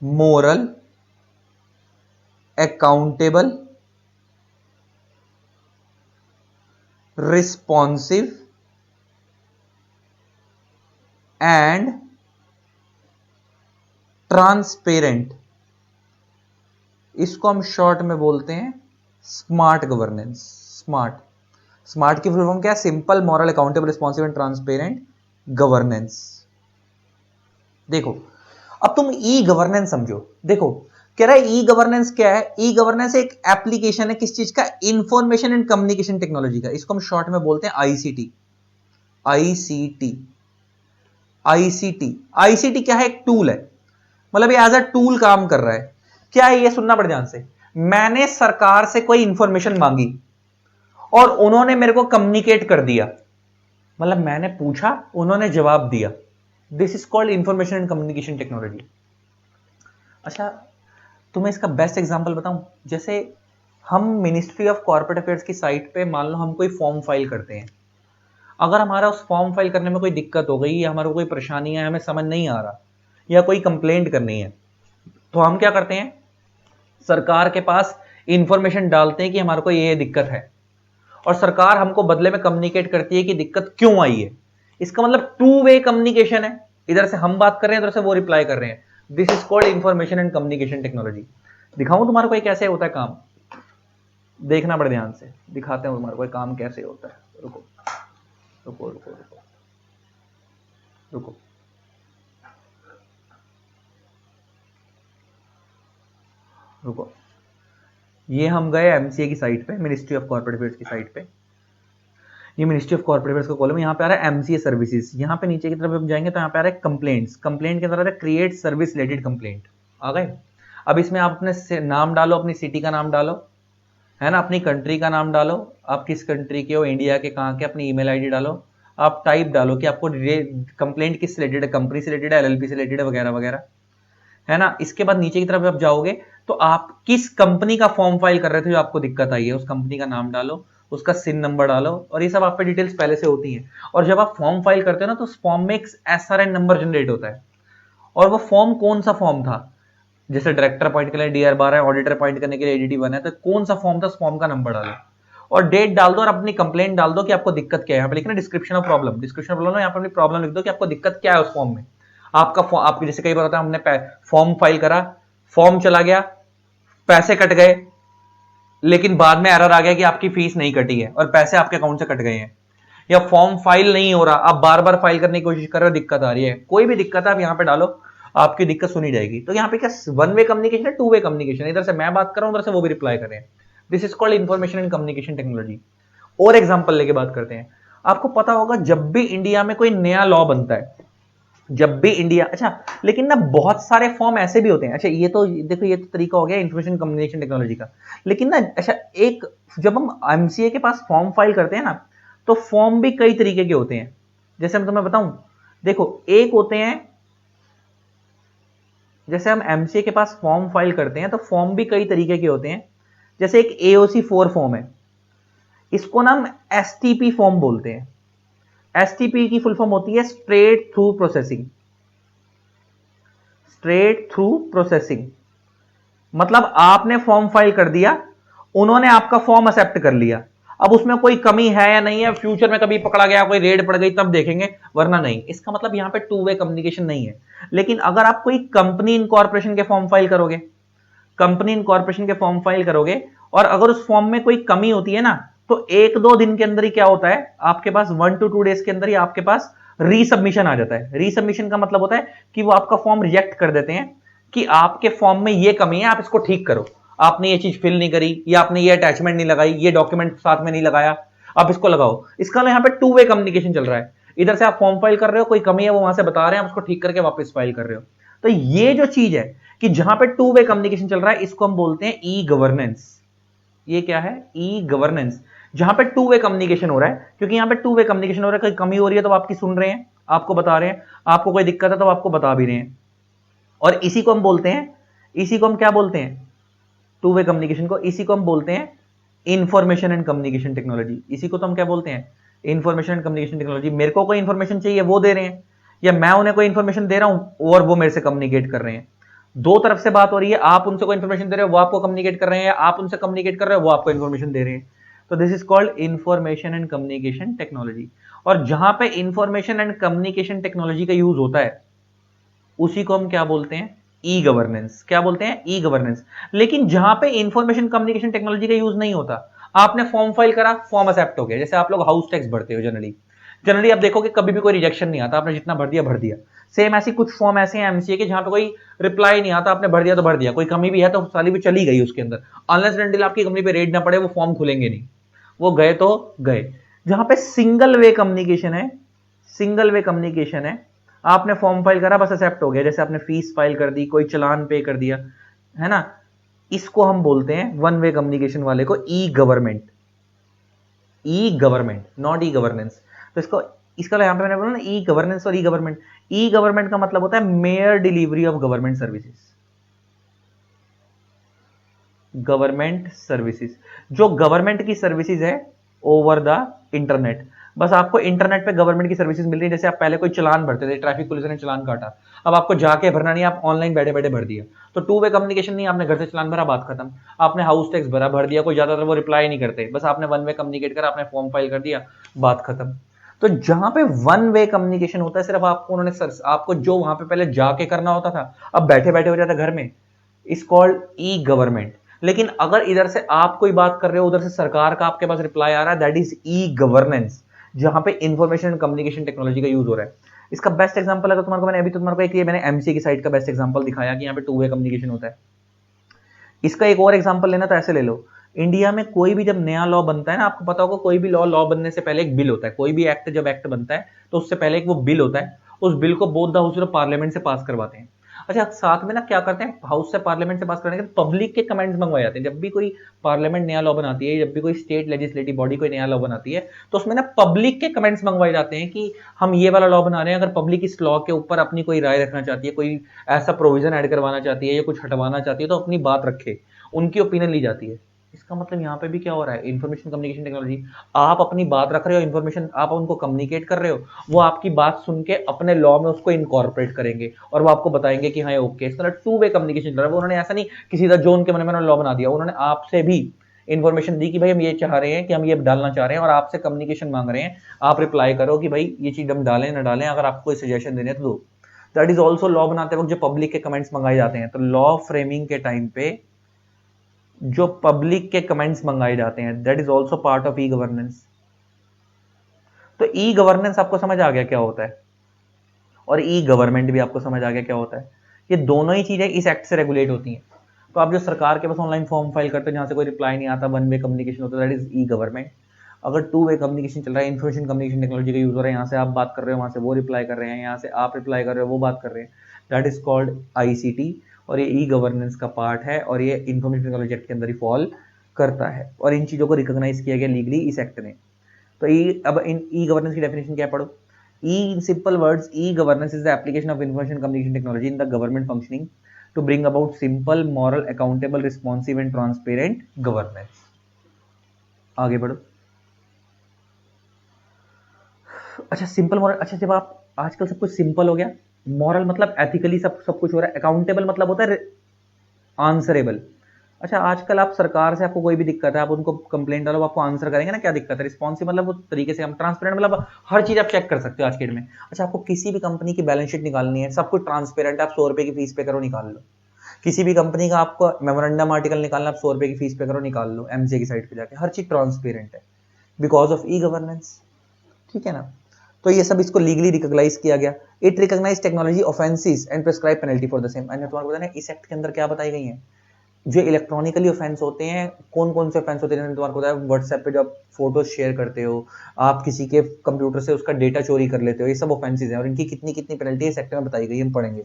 moral, accountable, responsive and transparent. इसको हम शॉर्ट में बोलते हैं स्मार्ट गवर्नेंस। स्मार्ट, स्मार्ट की फुल फॉर्म क्या है, simple, moral, accountable, responsive and transparent governance. देखो, अब तुम ई गवर्नेंस समझो। देखो, कह रहा है ई गवर्नेंस क्या है? ई गवर्नेंस एक एप्लीकेशन है किस चीज का? इंफॉर्मेशन एंड कम्युनिकेशन टेक्नोलॉजी का। इसको हम शॉर्ट में बोलते हैं आईसीटी। आईसीटी आईसीटी आईसीटी क्या है? एक टूल है, मतलब ये एज अ टूल काम कर रहा है। क्या है ये? सुनना पड़ ध्यान से। मैंने सरकार से कोई इंफॉर्मेशन मांगी और उन्होंने मेरे को कम्युनिकेट कर दिया, मतलब मैंने पूछा, उन्होंने जवाब दिया। This is called information and communication technology. अच्छा, तुम्हें इसका बेस्ट एग्जांपल बताऊं? जैसे हम मिनिस्ट्री ऑफ कॉर्पोरेट अफेयर्स की साइट पे मान लो हम कोई फॉर्म फाइल करते हैं। अगर हमारा उस फॉर्म फाइल करने में कोई दिक्कत हो गई या हमारा कोई परेशानी है, हमें समझ नहीं आ रहा या कोई कंप्लेंट करनी है, तो हम क्या करते हैं? सरकार के पास इंफॉर्मेशन डालते हैं कि हमारे को ये दिक्कत है, और सरकार हमको बदले में कम्युनिकेट करती है कि दिक्कत क्यों आई है। इसका मतलब टू वे कम्युनिकेशन है। इधर से हम बात कर रहे हैं, इधर से वो रिप्लाई कर रहे हैं। This is called information and communication technology. दिखाऊं तुम्हारे को कैसे होता है काम? देखना बड़े ध्यान से, दिखाते हैं तुम्हारे को काम कैसे होता है। रुको रुको रुको रुको रुको। रुको, ये हम गए एमसीए की साइट पे, मिनिस्ट्री ऑफ कॉर्पोरेट अफेयर्स की साइट पे। ये मिनिस्ट्री ऑफ कॉर्पोरेट अफेयर्स का कॉलम, यहाँ पे आ रहा है एमसीए सर्विसेज। यहाँ पे नीचे की तरफ हम जाएंगे तो यहाँ पे आ रहा है कंप्लेंट्स। कंप्लेंट के अंदर आ रहा है क्रिएट सर्विस रिलेटेड कंप्लेंट। आ गए? अब इसमें आप अपने नाम डालो, अपनी सिटी का नाम डालो, है ना, अपनी कंट्री का नाम डालो, आप किस कंट्री के हो, इंडिया के कहाँ के, अपनी ईमेल आईडी डालो, आप टाइप डालो कि आपको कंप्लेंट किस रिलेटेड है, कंपनी से रिलेटेड है, एलएलपी से रिलेटेड है, वगैरह वगैरह, है ना। इसके बाद नीचे की तरफ आप जाओगे तो आप किस कंपनी का फॉर्म फाइल कर रहे थे जो आपको दिक्कत आई है, उस कंपनी का नाम डालो, उसका सिन नंबर डालो, और ये सब आप पे डिटेल्स पहले से होती हैं। और जब आप फॉर्म फाइल करते हो ना, तो उस फॉर्म में एक एसआरएन नंबर जनरेट होता है, और वो फॉर्म कौन सा फॉर्म था, जैसे डायरेक्टर अपॉइंट के लिए डीआर12 है, ऑडिटर अपॉइंट करने के लिए एडीटी1 है, तो कौन सा फॉर्म था, उस फॉर्म का नंबर डालो और डेट डाल दो, और अपनी कंप्लेंट डाल दो कि आपको दिक्कत क्या है। यहाँ पे लिखना description of problem, description of problem, यहाँ पे अपनी प्रॉब्लम लिख दो कि आपको दिक्कत क्या है उस फॉर्म में। आपकी जैसे कई बार होता है, हमने फॉर्म फाइल करा, फॉर्म चला गया, पैसे कट गए, लेकिन बाद में एरर आ गया कि आपकी फीस नहीं कटी है और पैसे आपके अकाउंट से कट गए हैं, या फॉर्म फाइल नहीं हो रहा, आप बार बार फाइल करने की कोशिश कर रहे हो, दिक्कत आ रही है, कोई भी दिक्कत है आप यहाँ पे डालो, आपकी दिक्कत सुनी जाएगी। तो यहाँ पे क्या वन वे कम्युनिकेशन है, टू वे कम्युनिकेशन, इधर से मैं बात कर रहा हूं, उधर से वो भी रिप्लाई कर रहे हैं। This is called information and communication technology. और एग्जांपल लेके बात करते हैं। आपको पता होगा जब भी इंडिया में कोई नया लॉ बनता है, जब भी इंडिया, अच्छा लेकिन ना बहुत सारे फॉर्म ऐसे भी होते हैं। अच्छा ये तो देखो, ये तो तरीका हो गया इंफॉर्मेशन कम्युनिकेशन टेक्नोलॉजी का, लेकिन ना अच्छा एक, जब हम एमसीए के पास फॉर्म फाइल करते हैं ना, तो फॉर्म भी कई तरीके के होते हैं। जैसे मैं तुम्हें बताऊं, देखो एक होते हैं, जैसे हम एमसीए के पास फॉर्म फाइल करते हैं तो फॉर्म भी कई तरीके के होते हैं। जैसे एक AOC4 फॉर्म है, इसको ना हम STP फॉर्म बोलते हैं। STP की फुल फॉर्म होती है straight through processing. Straight through processing मतलब आपने फॉर्म फाइल कर दिया, उन्होंने आपका फॉर्म एक्सेप्ट कर लिया, अब उसमें कोई कमी है या नहीं है, फ्यूचर में कभी पकड़ा गया, कोई रेड पड़ गई तब देखेंगे, वरना नहीं। इसका मतलब यहां पे टू वे कम्युनिकेशन नहीं है। लेकिन अगर आप कोई कंपनी इनकॉर्पोरेशन के फॉर्म फाइल करोगे, कंपनी इनकॉर्पोरेशन के फॉर्म फाइल करोगे, और अगर उस फॉर्म में कोई कमी होती है ना, तो 1-2 दिन के अंदर ही क्या होता है, आपके पास 1 to 2 डेज के अंदर ही आपके पास रीसबमिशन आ जाता है। रीसबमिशन का मतलब होता है कि वो आपका फॉर्म रिजेक्ट कर देते हैं कि आपके फॉर्म में ये कमी है, आप इसको ठीक करो, आपने ये चीज फिल नहीं करी, या आपने ये अटैचमेंट नहीं लगाई, ये डॉक्यूमेंट साथ में नहीं लगाया, आप इसको लगाओ। इसका यहाँ पे टू वे कम्युनिकेशन चल रहा है। इधर से आप फॉर्म फाइल कर रहे हो, कोई कमी है वो वहां से बता रहे हैं, आप उसको ठीक करके वापस फाइल कर रहे हो। तो ये जो चीज है कि जहां पे टू वे कम्युनिकेशन चल रहा है, इसको हम बोलते हैं ई गवर्नेंस। ये क्या है? E governance. जहां पे टू वे कम्युनिकेशन हो रहा है, क्योंकि यहां पे टू वे कम्युनिकेशन हो रहा है, कोई कमी हो रही है तो आपकी सुन रहे हैं, आपको बता रहे हैं, आपको कोई दिक्कत है तो आपको बता भी रहे हैं। और इसी को हम बोलते हैं, इसी को हम क्या बोलते हैं? टू वे कम्युनिकेशन को, इसी को हम बोलते हैं इंफॉर्मेशन एंड कम्युनिकेशन टेक्नोलॉजी। इसी को तो हम क्या बोलते हैं? Information and communication technology. मेरे को कोई इंफॉर्मेशन चाहिए, वो दे रहे हैं, या मैं उन्हें कोई इंफॉर्मेशन दे रहा हूं और वो मेरे से कम्युनिकेट कर रहे हैं। दो तरफ से बात हो रही है, आप उनसे कोई इंफॉर्मेशन दे रहे हो, वो आपको कम्युनिकेट कर रहे हैं, आप उनसे कम्युनिकेट कर रहे हो, वो आपको इंफॉर्मेशन दे रहे हैं। तो this is called information and communication technology. और जहां पे इंफॉर्मेशन एंड कम्युनिकेशन टेक्नोलॉजी का यूज होता है, उसी को हम क्या बोलते हैं? E governance. क्या बोलते हैं? E governance. लेकिन जहां पे इंफॉर्मेशन कम्युनिकेशन टेक्नोलॉजी का यूज नहीं होता, आपने फॉर्म फाइल करा, फॉर्म एक्सेप्ट हो गया। जैसे आप लोग हाउस टैक्स भरते हो जनरली, जनरली आप देखोगे कभी भी कोई रिजेक्शन नहीं आता, आपने जितना भर दिया भर दिया। सेम ऐसी कुछ फॉर्म ऐसे हैं एमसीए के जहां पे कोई रिप्लाई नहीं आता, आपने भर दिया तो भर दिया, कोई कमी भी है तो साली भी चली गई उसके अंदर, अनलेस एंड अनटिल आपकी कंपनी पे रेड ना पड़े वो फॉर्म खुलेंगे नहीं, वो गए तो गए। जहां पे सिंगल वे कम्युनिकेशन है, सिंगल वे कम्युनिकेशन है, आपने फॉर्म फाइल करा बस एक्सेप्ट हो गया, जैसे आपने फीस फाइल कर दी, कोई चलान पे कर दिया, है ना, इसको हम बोलते हैं वन वे कम्युनिकेशन वाले को e government, e government not e governance. तो इसको इसका यहां पे मैंने बोला ना ई गवर्नेंस और ई गवर्नमेंट। ई गवर्नमेंट का मतलब होता है mayor delivery of government services, government services, जो गवर्नमेंट की सर्विसेज है ओवर द इंटरनेट। बस आपको इंटरनेट पे गवर्नमेंट की सर्विसेज मिल रही है। जैसे आप पहले कोई चलान भरते थे, ट्रैफिक पुलिस ने चलान काटा, अब आपको जाके भरना नहीं, आप ऑनलाइन बैठे बैठे भर दिया। तो टू वे कम्युनिकेशन नहीं, आपने घर से चलान भरा, बात खत्म। आपने हाउस टैक्स भरा, भर दिया, कोई ज्यादातर वो रिप्लाई नहीं करते, बस आपने वन वे कम्युनिकेट करा, आपने फॉर्म फाइल कर दिया, बात खत्म। तो जहां पे वन वे कम्युनिकेशन होता है, सिर्फ आपको उन्होंने आपको जो वहां पे पहले जाके करना होता था, अब बैठे बैठे हो जाता है घर में, इज कॉल्ड ई गवर्नमेंट। लेकिन अगर इधर से आप कोई बात कर रहे हो, उधर से सरकार का आपके पास रिप्लाई आ रहा है, दैट इज ई गवर्नेंस, जहां पे इंफॉर्मेशन एंड कम्युनिकेशन टेक्नोलॉजी का यूज हो रहा है। इसका बेस्ट एग्जांपल अगर तुम्हारे को मैंने अभी तो तुम्हारे को एक ये मैंने एमसीए की साइड का बेस्ट एग्जांपल दिखाया कि यहाँ पे टू वे कम्युनिकेशन होता है। इसका एक और एग्जांपल लेना तो ऐसे ले लो, इंडिया में कोई भी जब नया लॉ बनता है ना, आपको पता होगा कोई भी लॉ बनने से पहले एक बिल होता है, कोई भी एक्ट जब एक्ट बनता है तो उससे पहले एक वो बिल होता है, उस बिल को both the house of parliament से पास करवाते हैं। अच्छा, साथ में ना क्या करते हैं, हाउस से पार्लियामेंट से पास करने के पब्लिक के कमेंट्स मंगवाए जाते हैं। जब भी कोई पार्लियामेंट नया लॉ बनाती है, जब भी कोई स्टेट लेजिस्लेटिव बॉडी कोई नया लॉ बनाती है, तो उसमें ना पब्लिक के कमेंट्स मंगवाए जाते हैं कि हम ये वाला लॉ बना रहे हैं, अगर पब्लिक इस लॉ के ऊपर अपनी कोई राय रखना चाहती है, कोई ऐसा प्रोविजन ऐड करवाना चाहती है या कुछ हटवाना चाहती है, तो अपनी बात रखे, उनकी ओपिनियन ली जाती है। इसका मतलब यहाँ पे भी क्या हो रहा है, इंफॉर्मेशन कम्युनिकेशन टेक्नोलॉजी, आप अपनी बात रख रहे हो, इंफॉर्मेशन आप उनको कम्युनिकेट कर रहे हो, वो आपकी बात सुन के अपने लॉ में उसको इनकॉर्पोरेट करेंगे और वो आपको बताएंगे कि हाँ ये ओके। इस तरह टू वे कम्युनिकेशन चल रहा है। वो उन्होंने ऐसा नहीं किसी का जो उनके मन में लॉ बना दिया, उन्होंने आपसे भी इन्फॉर्मेशन दी कि भाई हम ये चाह रहे हैं, कि हम ये डालना चाह रहे हैं, और आपसे कम्युनिकेशन मांग रहे हैं, आप रिप्लाई करो कि भाई ये चीज हम डालें ना डालें, अगर आपको कोई सजेशन देने तो दो। दैट इज ऑल्सो लॉ बनाते वक्त जो पब्लिक के कमेंट्स मंगाए जाते हैं, तो लॉ फ्रेमिंग के टाइम पे जो पब्लिक के कमेंट्स मंगाए जाते हैं, that is also part of E governance. तो ई गवर्नेंस आपको समझ आ गया क्या होता है, और ई गवर्नमेंट भी आपको समझ आ गया क्या होता है। ये दोनों ही चीजें इस एक्ट से रेगुलेट होती हैं। तो आप जो सरकार के पास ऑनलाइन फॉर्म फाइल करते हैं जहां से कोई रिप्लाई नहीं आता, वन वे कम्युनिकेशन होता है, दैट इज ई गवर्नमेंट। अगर टू वे कम्युनिकेशन चल रहा है, इन्फॉर्मेशन कम्युनिकेशन टेक्नोलॉजी का यूज हो रहा है, यहाँ से आप बात कर रहे हो, वहां से वो रिप्लाई कर रहे हैं, यहाँ से आप रिप्लाई कर रहे हो, वो बात कर रहे हैं, दैट इज कॉल्ड आईसीटी, और ये ई गवर्नेंस का पार्ट है, और ये इन्फॉर्मेशन टेक्नोलॉजी एक्ट के अंदर ही फॉल करता है, और इन चीजों को रिकॉग्नाइज किया गया लीगली इस एक्ट ने। तो ई अब इन ई गवर्नेंस की डेफिनेशन क्या पढ़ो। E in simple words, e-governance is the application of information communication technology in the government functioning to bring about simple, moral, accountable, responsive and transparent governance. आगे बढ़ो। अच्छा, सिंपल मॉरल, अच्छा जब आप आजकल सब कुछ सिंपल हो गया, मॉरल मतलब एथिकली सब कुछ हो रहा है, अकाउंटेबल मतलब होता है आंसरेबल। अच्छा, आजकल आप सरकार से आपको कोई भी दिक्कत है, आप उनको कंप्लेंट डालो, आपको आंसर करेंगे ना क्या दिक्कत है। रिस्पॉन्सिव मतलब उस तरीके से हम ट्रांसपेरेंट मतलब हर चीज आप चेक कर सकते हो आज के डेट में। अच्छा, आपको किसी भी कंपनी की बैलेंस शीट निकालनी है, सब कुछ ट्रांसपेरेंट है, आप 100 रुपए की फीस पे करो, निकाल लो। किसी भी कंपनी का आपको मेमोरेंडम आर्टिकल निकालना, आप 100 रुपए की फीस पे करो, निकाल लो, एमसीए की साइट पे जाके, हर चीज ट्रांसपेरेंट है बिकॉज ऑफ ई गवर्नेंस। ठीक है ना। तो ये सब इसको लीगली रिकॉग्नाइज किया गया। It recognize technology offences and prescribe penalty for the same. मैंने तुम्हारे को बताया इस एक्ट के अंदर क्या बताई गई है, जो इलेक्ट्रॉनिकली ऑफेंस होते हैं, कौन कौन से ऑफेंस होते हैं, जैसे तुम्हारे को बताया व्हाट्सएप पे जो आप फोटो शेयर करते हो, आप किसी के कंप्यूटर से उसका डेटा चोरी कर लेते हो, ये सब ऑफेंसेस हैं, और इनकी कितनी कितनी पेनल्टी इस एक्ट में बताई गई, हम पढ़ेंगे।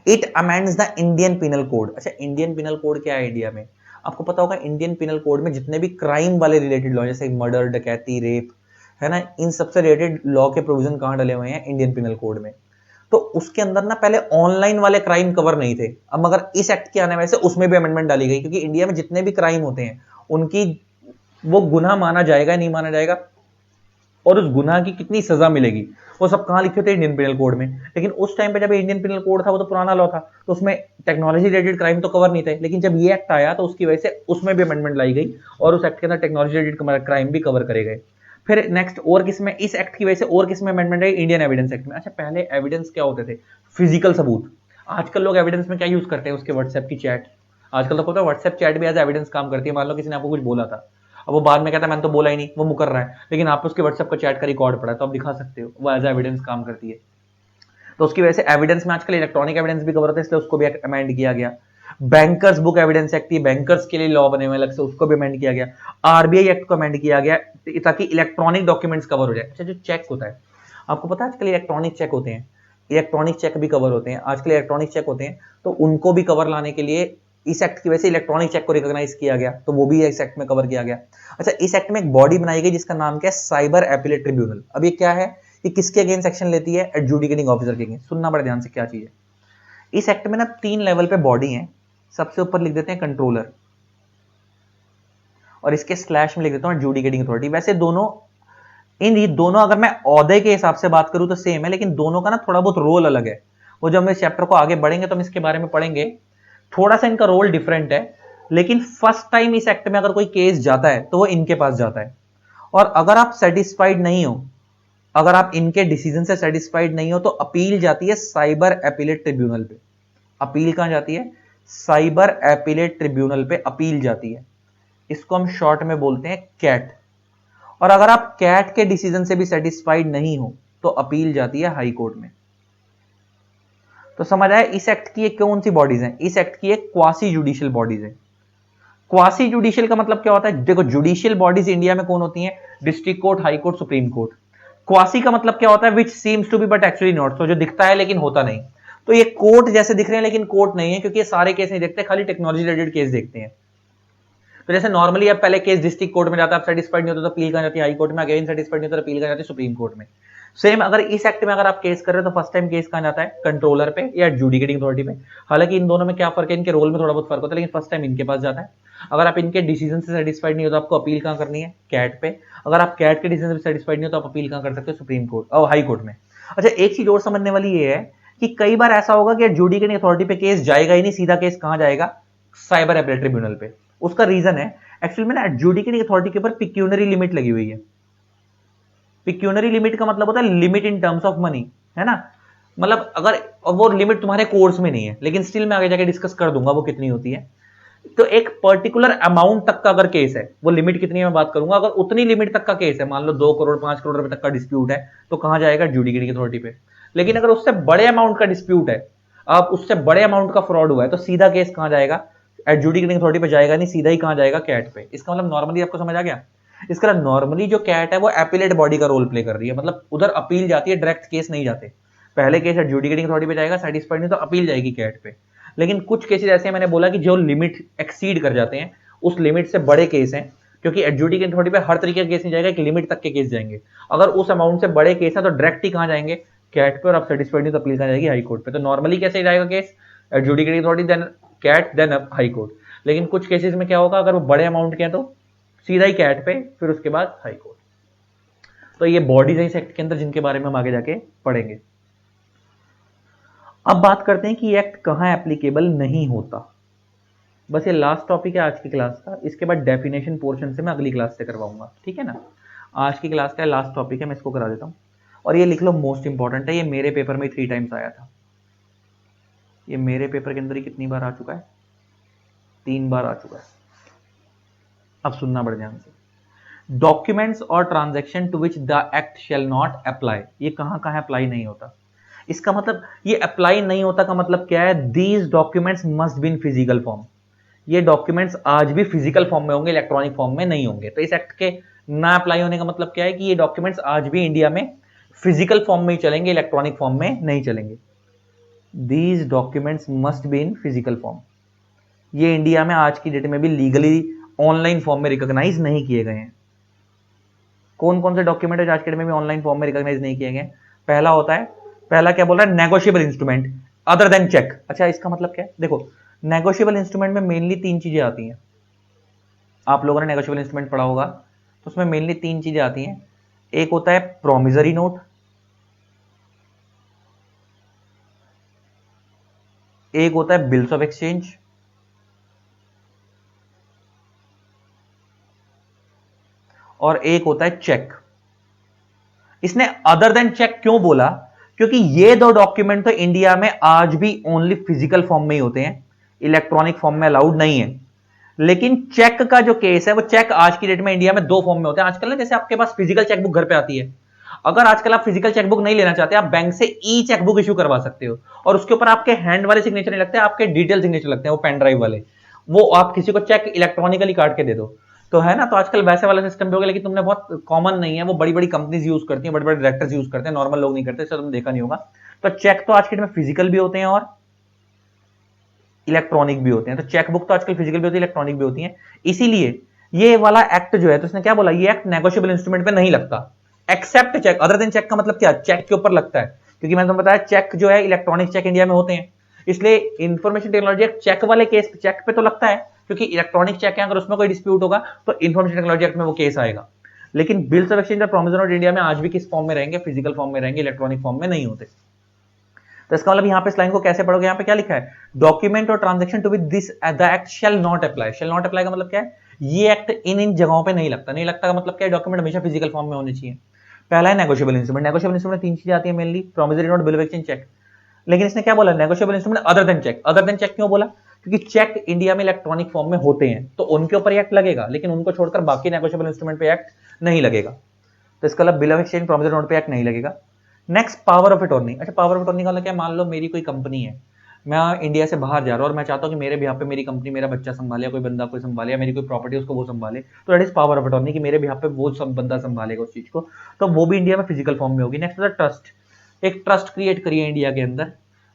It amends the Indian penal code. अच्छा, इंडियन पिनल कोड क्या है इंडिया में, आपको पता होगा इंडियन पिनल कोड में जितने भी क्राइम वाले रिलेटेड लॉ, जैसे मर्डर, डकैती, रेप, है ना, इन सबसे रिलेटेड लॉ के प्रोविजन कहां डले हुए हैं, इंडियन पिनल कोड में। तो उसके अंदर ना पहले ऑनलाइन वाले क्राइम कवर नहीं थे, अब मगर इस एक्ट के आने वजह से उसमें भी अमेंडमेंट डाली गई, क्योंकि इंडिया में जितने भी क्राइम होते हैं उनकी वो गुनाह माना जाएगा नहीं माना जाएगा, और उस गुनाह की कितनी सजा मिलेगी, वो सब कहां लिखे थे, इंडियन पिनल कोड में। लेकिन उस टाइम पे जब इंडियन पिनल कोड था, वो तो पुराना लॉ था, तो उसमें टेक्नोलॉजी रिलेटेड क्राइम तो कवर नहीं थे। लेकिन जब ये एक्ट आया तो उसकी वजह से उसमें भी अमेंडमेंट लाई गई, और उस एक्ट के अंदर टेक्नोलॉजी रिलेटेड क्राइम भी कवर करे गए। फिर नेक्स्ट और किसमें, इस एक्ट की वजह से और किसमें अमेंडमेंट है, इंडियन एविडेंस एक्ट में। अच्छा, पहले एविडेंस क्या होते थे, फिजिकल सबूत। आजकल लोग एविडेंस में क्या यूज करते हैं, उसके व्हाट्सएप की चैट। आजकल तो पता है व्हाट्सएप चैट भी एज एविडेंस काम करती है। मान लो किसी ने आपको कुछ बोला था, अब वो बाद में कहता है मैंने तो बोला ही नहीं, वो मुकर रहा है, लेकिन आप उसके व्हाट्सएप का चैट का रिकॉर्ड पड़ा है तो आप दिखा सकते हो, वो एज एविडेंस काम करती है। तो उसकी वजह से एविडेंस में आजकल इलेक्ट्रॉनिक एविडेंस भी कवर होता है, इसलिए उसको भी अमेंड किया गया। Bankers book evidence act, bankers के लिए लॉ बने हुए अलग से, उसको भी अमेंड किया गया। आरबीआई एक्ट को अमेंड किया गया ताकि इलेक्ट्रॉनिक डॉक्यूमेंट्स कवर हो जाए। अच्छा, जो चेक होता है, आपको पता है आजकल इलेक्ट्रॉनिक चेक होते हैं, इलेक्ट्रॉनिक चेक भी कवर होते हैं आजकल, इलेक्ट्रॉनिक चेक होते हैं, तो उनको भी कवर लाने के लिए इस एक्ट की वजह से इलेक्ट्रॉनिक चेक को रिकॉग्नाइज किया गया, तो वो भी इस एक्ट में कवर किया गया। अच्छा, इस एक्ट में एक बॉडी बनाई गई जिसका नाम क्या है, साइबर एपिलेट ट्रिब्यूनल। अब ये क्या है, ये किसके अगेंस्ट एक्शन लेती है, एडजुडिकेटिंग ऑफिसर के अगेंस्ट। सुनना बड़े ध्यान से क्या चीज है। इस एक्ट में ना 3 लेवल पे बॉडी है, सबसे ऊपर लिख देते हैं कंट्रोलर, और इसके स्लैश में लिख देता हूं एडजुडिकेटिंग अथॉरिटी। वैसे दोनों दोनों अगर मैं ओहदे के हिसाब से बात करूं तो सेम है, लेकिन दोनों का ना थोड़ा बहुत रोल अलग है। वो जब हम इस चैप्टर को आगे बढ़ेंगे तो हम इसके बारे में पढ़ेंगे, थोड़ा सा इनका रोल डिफरेंट है। लेकिन फर्स्ट टाइम इस एक्ट में अगर कोई केस जाता है तो वो इनके पास जाता है, और अगर आप सेटिस्फाइड नहीं हो, अगर आप इनके डिसीजन से सेटिस्फाइड नहीं हो, तो अपील जाती है साइबर एपिलेट ट्रिब्यूनल पे। अपील कहां जाती है, साइबर एपिलेट ट्रिब्यूनल पे अपील जाती है। इसको हम शॉर्ट में बोलते हैं कैट। और अगर आप कैट के डिसीजन से भी सेटिस्फाइड नहीं हो तो अपील जाती है हाई कोर्ट में। तो समझ आया, इस एक्ट की एक कौन सी बॉडीज हैं, इस एक्ट की एक क्वासी जुडिशियल बॉडीज है। क्वासी जुडिशियल का मतलब क्या होता है, देखो जुडिशियल बॉडीज इंडिया में कौन होती हैं, district court, high court, supreme court. Quasi का मतलब क्या होता है, which seems to be but actually not, तो जो दिखता है लेकिन होता नहीं। तो ये कोर्ट जैसे दिख रहे हैं लेकिन कोर्ट नहीं है, क्योंकि ये सारे केस नहीं देखते, खाली टेक्नोलॉजी रिलेटेड केस देखते हैं। तो जैसे नॉर्मली आप पहले केस डिस्ट्रिक्ट कोर्ट में जाता है, आप सेटिस्फाइड नहीं होता तो अपील कहां जाती है, हाई कोर्ट में, अगेन सेटिस्फाइड नहीं होता तो अपील कहां जाती है, सुप्रीम कोर्ट में। सेम अगर इस एक्ट में अगर आप केस कर रहे हो तो फर्स्ट टाइम केस कहां जाता है, कंट्रोलर पे या एडजुडिकेटिंग अथॉरिटी पे। हालांकि इन दोनों में क्या फर्क है, इनके रोल में थोड़ा बहुत फर्क होता है, लेकिन फर्स्ट टाइम इनके पास जाता है। अगर आप इनके डिसीजन से सेटिस्फाइड नहीं हो तो आपको अपील कहां करनी है, कैट पे। अगर आप कैट के डिसीजन से सेटिस्फाइड नहीं हो तो आप अपील कहां कर सकते हो, सुप्रीम कोर्ट और हाई कोर्ट में। अच्छा, एक चीज और समझने वाली ये है कि कई बार ऐसा होगा कि एडजुडिकेटिंग अथॉरिटी पे केस जाएगा ही नहीं, सीधा केस कहां जाएगा, साइबर एपिलेट ट्रिब्यूनल पे। उसका रीजन है एक्चुअली में ना एडजुडिकेटिंग अथॉरिटी के ऊपर पिक्यूनरी लिमिट लगी हुई है। पिक्यूनरी लिमिट का मतलब होता है limit in terms of money, है ना। मतलब अगर वो लिमिट तुम्हारे कोर्स में नहीं है, लेकिन स्टिल मैं आगे जाके डिस्कस कर दूंगा वो कितनी होती है। तो एक पर्टिकुलर अमाउंट तक का अगर केस है, वो लिमिट कितनी है मैं बात करूंगा, अगर उतनी लिमिट तक का केस है, मान लो 2 करोड़ 5 करोड़ रुपए तक का डिस्प्यूट है, तो कहां जाएगा, एडजुडिकेटिंग अथॉरिटी पे। लेकिन अगर उससे बड़े अमाउंट का डिस्प्यूट है, आप उससे बड़े अमाउंट का फ्रॉड हुआ है, तो सीधा केस कहां जाएगा, एडजुडिकेटिंग अथॉरिटी पे जाएगा नहीं, सीधा ही कहां जाएगा, कैट पे। इसका मतलब नॉर्मली आपको समझ आ गया। इसका नॉर्मली जो कैट है वो एपिलेट बॉडी का रोल प्ले कर रही है, मतलब उधर अपील जाती है, डायरेक्ट केस नहीं जाते। पहले केस एडजुडिकेटिंग अथॉरिटी पे जाएगा, सेटिस्फाइड नहीं तो अपील जाएगी कैट पे। लेकिन कुछ केसेस ऐसे हैं, मैंने बोला कि जो लिमिट एक्सीड कर जाते हैं, उस लिमिट से बड़े केस हैं, क्योंकि एडजुडिकेटिंग अथॉरिटी पे हर तरीके का केस नहीं जाएगा, एक लिमिट तक के केस जाएंगे। अगर उस अमाउंट से बड़े केस है तो डायरेक्ट ही कहां जाएंगे, कैट पे, और आप सेटिस्फाइड नहीं तो अपील कहां जाएगी, हाई कोर्ट पे। तो नॉर्मली कैसे जाएगा case, adjudicating authority then CAT then high court. लेकिन कुछ केसेस में क्या होगा, अगर वो बड़े अमाउंट के हैं तो सीधा ही कैट पे, फिर उसके बाद हाई कोर्ट। तो ये बॉडीज है इस एक्ट के अंदर जिनके बारे में हम आगे जाके पढ़ेंगे। अब बात करते हैं कि ये एक्ट कहां एप्लीकेबल नहीं होता। बस ये लास्ट टॉपिक है आज की क्लास का, इसके बाद डेफिनेशन पोर्शन से मैं अगली क्लास से करवाऊंगा, ठीक है ना। आज की क्लास का लास्ट टॉपिक है, मैं इसको करा देता हूं। और ये लिख लो, मोस्ट इंपॉर्टेंट है, ये मेरे पेपर में 3 टाइम्स आया था। ये मेरे पेपर के अंदर ही कितनी बार आ चुका है, 3 बार आ चुका है। अब सुनना बड़े ध्यान से। डॉक्यूमेंट्स और transaction to which the act shall not apply, ये कहां कहां अप्लाई नहीं होता। इसका मतलब ये अप्लाई नहीं होता का मतलब क्या है, these documents must be in physical form. ये डॉक्यूमेंट्स आज भी फिजिकल फॉर्म में होंगे, इलेक्ट्रॉनिक फॉर्म में नहीं होंगे। तो इस एक्ट के ना अप्लाई होने का मतलब क्या है कि ये डॉक्यूमेंट्स आज भी इंडिया में फिजिकल फॉर्म में ही चलेंगे, इलेक्ट्रॉनिक फॉर्म में नहीं चलेंगे। These documents must be in physical form. ये इंडिया में आज की डेट में भी लीगली ऑनलाइन फॉर्म में रिकॉग्नाइज नहीं किए गए हैं। कौन कौन से डॉक्यूमेंट है आज के डेट में भी ऑनलाइन फॉर्म में रिकॉग्नाइज नहीं किए गए। पहला होता है, पहला क्या बोल रहा है, negotiable instrument other than cheque. अच्छा, इसका मतलब क्या है, देखो नेगोशिएबल इंस्ट्रूमेंट में मेनली 3 चीजें आती हैं। आप लोगों ने नेगोशिएबल इंस्ट्रूमेंट पढ़ा होगा, तो उसमें मेनली 3 चीजें आती हैं। एक होता है प्रोमिसरी नोट, एक होता है बिल्स ऑफ एक्सचेंज, और एक होता है चेक। इसने अदर देन चेक क्यों बोला, क्योंकि ये 2 डॉक्यूमेंट तो इंडिया में आज भी ओनली फिजिकल फॉर्म में ही होते हैं, इलेक्ट्रॉनिक फॉर्म में अलाउड नहीं है। लेकिन चेक का जो केस है, वो चेक आज की डेट में इंडिया में दो फॉर्म में होते हैं आजकल ना। जैसे आपके पास फिजिकल चेकबुक घर पे आती है, अगर आजकल आप फिजिकल चेकबुक नहीं लेना चाहते, आप बैंक से ई चेकबुक इशू करवा सकते हो, और उसके ऊपर आपके हैंड वाले सिग्नेचर नहीं लगते, आपके डिटेल सिग्नेचर लगते हैं, वो पेन ड्राइव वाले। वो आप किसी को चेक इलेक्ट्रॉनिकली काट के दे दो, तो है ना। तो आजकल वैसे वाला सिस्टम भी हो गया, लेकिन तुमने बहुत कॉमन नहीं है, वो बड़ी बड़ी कंपनीज यूज करती हैं, बड़े बड़े डायरेक्टर्स यूज करते हैं, नॉर्मल लोग नहीं करते, इससे तुमने देखा नहीं होगा। तो चेक तो आज के डेट में फिजिकल भी होते हैं और इलेक्ट्रॉनिक भी होते हैं। तो चेकबुक तो आजकल फिजिकल भी होती है, इलेक्ट्रॉनिक भी होती है। इसीलिए ये वाला एक्ट जो है, तो इसने क्या बोला, ये एक्ट नेगोशिएबल इंस्ट्रूमेंट पे नहीं लगता, except cheque. Other than cheque का मतलब क्या, चेक के ऊपर लगता है, क्योंकि मैंने तुम्हें बताया चेक जो है, इलेक्ट्रॉनिक चेक इंडिया में होते हैं, इसलिए इंफॉर्मेशन टेक्नोलॉजी एक्ट चेक वाले केस चेक पे तो लगता है, क्योंकि इलेक्ट्रॉनिक चेक है, अगर उसमें कोई डिस्प्यूट होगा तो इंफॉर्मेशन टेक्नोलॉजी एक्ट में वो केस आएगा। लेकिन बिल्स ऑफ एक्सचेंज और प्रोविजन ऑफ इंडिया में आज भी किस फॉर्म में रहेंगे, फिजिकल फॉर्म में रहेंगे, इलेक्ट्रॉनिक फॉर्म में नहीं होते। तो इसका मतलब यहां पे इस लाइन को कैसे पढ़ोगे, यहां पे क्या लिखा है, डॉक्यूमेंट और transaction to with this the act shall not apply. Shall not apply का मतलब क्या है, ये एक्ट इन जगहों पे नहीं लगता। नहीं लगता का मतलब क्या है, डॉक्यूमेंट हमेशा फिजिकल फॉर्म में होने चाहिए। पहला है नेगोशिएबल इंस्ट्रूमेंट। नेगोशिएबल इंस्ट्रूमेंट तीन चीजें आती है mainly, promissory note, bill of exchange, cheque. लेकिन इसने क्या बोला, negotiable instrument other than cheque. Other than cheque क्यों बोला, क्योंकि चेक इंडिया में इलेक्ट्रॉनिक फॉर्म में होते हैं, तो उनके ऊपर एक्ट लगेगा, लेकिन उनको छोड़कर बाकी नेगोशिएबल इंस्ट्रूमेंट पे एक्ट नहीं लगेगा। तो इसका मतलब bill of exchange, promissory note पे एक्ट नहीं लगेगा। Next, power of attorney. अच्छा, पावर ऑफ अटॉर्नी का मतलब क्या, मान लो मेरी कोई कंपनी है, मैं इंडिया से बाहर जा रहा हूं और मैं चाहता हूं कि मेरे बिहाफ पे मेरी कंपनी मेरा बच्चा संभाले, कोई बंदा कोई संभाले, या मेरी कोई प्रॉपर्टी उसको वो संभाले, तो that is power of attorney, कि मेरे बिहाफ पे वो सब बंदा संभालेगा उस चीज को। तो वो भी इंडिया में फिजिकल फॉर्म में होगी। नेक्स्ट होता है ट्रस्ट। एक ट्रस्ट क्रिएट करिए इंडिया के अंदर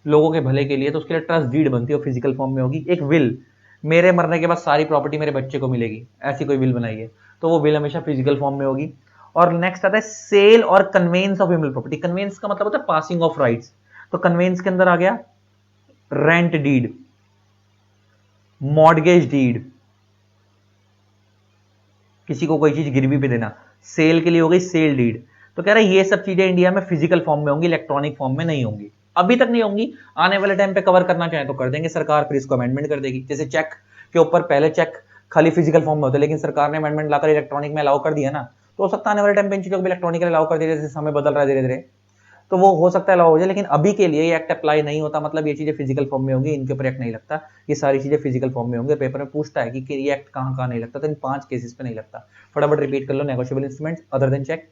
लोगों के भले के लिए, तो उसके लिए ट्रस्ट डीड बनती है, फिजिकल फॉर्म में होगी। एक विल, मेरे मरने के बाद सारी प्रॉपर्टी मेरे बच्चे को मिलेगी, ऐसी कोई विल बनाइए, तो वो विल हमेशा फिजिकल फॉर्म में होगी। और नेक्स्ट आता है सेल और conveyance of immovable property. Conveyance का मतलब होता है पासिंग ऑफ राइट्स, तो कन्वेंस के अंदर आ गया रेंट डीड, मॉर्गेज डीड, किसी को कोई चीज गिरवी पे देना। सेल के लिए हो गई सेल डीड। तो कह रहा है ये सब चीजें इंडिया में फिजिकल फॉर्म में होंगी, इलेक्ट्रॉनिक फॉर्म में नहीं होंगी। अभी तक नहीं होंगी, आने वाले टाइम पे कवर करना चाहे तो कर देंगे सरकार, फिर इसको अमेंडमेंट कर देगी। जैसे चेक के ऊपर पहले चेक खाली फिजिकल फॉर्म में होते, लेकिन सरकार ने अमेंडमेंट लाकर इलेक्ट्रॉनिक में अलाउ कर दिया ना, तो हो सकता है आने वाले टाइम पे इन चीजों को भी इलेक्ट्रॉनिक अलाउ कर दिया, जैसे समय बदल रहा है धीरे धीरे, तो वो हो सकता है अलाउ हो जाए। लेकिन अभी के लिए ये एक्ट अप्लाई नहीं होता, मतलब ये चीजें फिजिकल फॉर्म में होंगी, इनके ऊपर एक्ट नहीं लगता। ये सारी चीजें फिजिकल फॉर्म में होंगे। पेपर में पूछता है कि ये एक्ट कहां कहां नहीं लगता, तो इन 5 केसेस पे नहीं लगता। फटाफट रिपीट कर लो, negotiable instruments, other than cheque,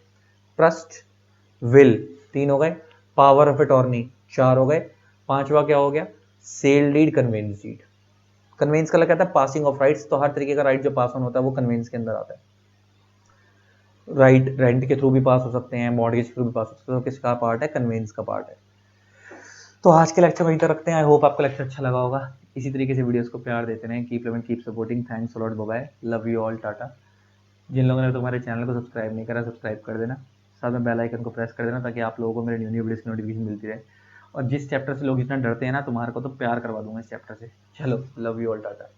trust, will, 3 हो गए, पावर ऑफ अटॉर्नी 4 हो गए, 5वां क्या हो गया, sale deed, conveyance deed. Conveyance का क्या है, पासिंग ऑफ राइट्स, तो हर तरीके का राइट जो पास ऑन होता है वो कन्वेंस के अंदर आता है। राइट रेंट के थ्रू भी पास हो सकते हैं, मॉर्गेज के थ्रू भी पास हो सकते हैं, तो किसका पार्ट है, कन्वेंस का पार्ट है। तो आज के लेक्चर वहीं तक रखते हैं। आई होप आपको लेक्चर अच्छा लगा होगा। इसी तरीके से वीडियोस को प्यार देते रहें। Keep loving, keep supporting. Thanks a lot, bye bye, love you all, tata. जिन लोगों ने तुम्हारे चैनल को सब्सक्राइब नहीं करा, सब्सक्राइब कर देना, साथ में बेल आइकन को प्रेस कर देना, ताकि आप लोगों को मेरे न्यू न्यू वीडियोस की नोटिफिकेशन मिलती रहे। और जिस चैप्टर से लोग इतना डरते हैं ना, तुम्हारे को तो प्यार करवा दूंगा इस चैप्टर से। चलो, लव यू ऑल, टाटा।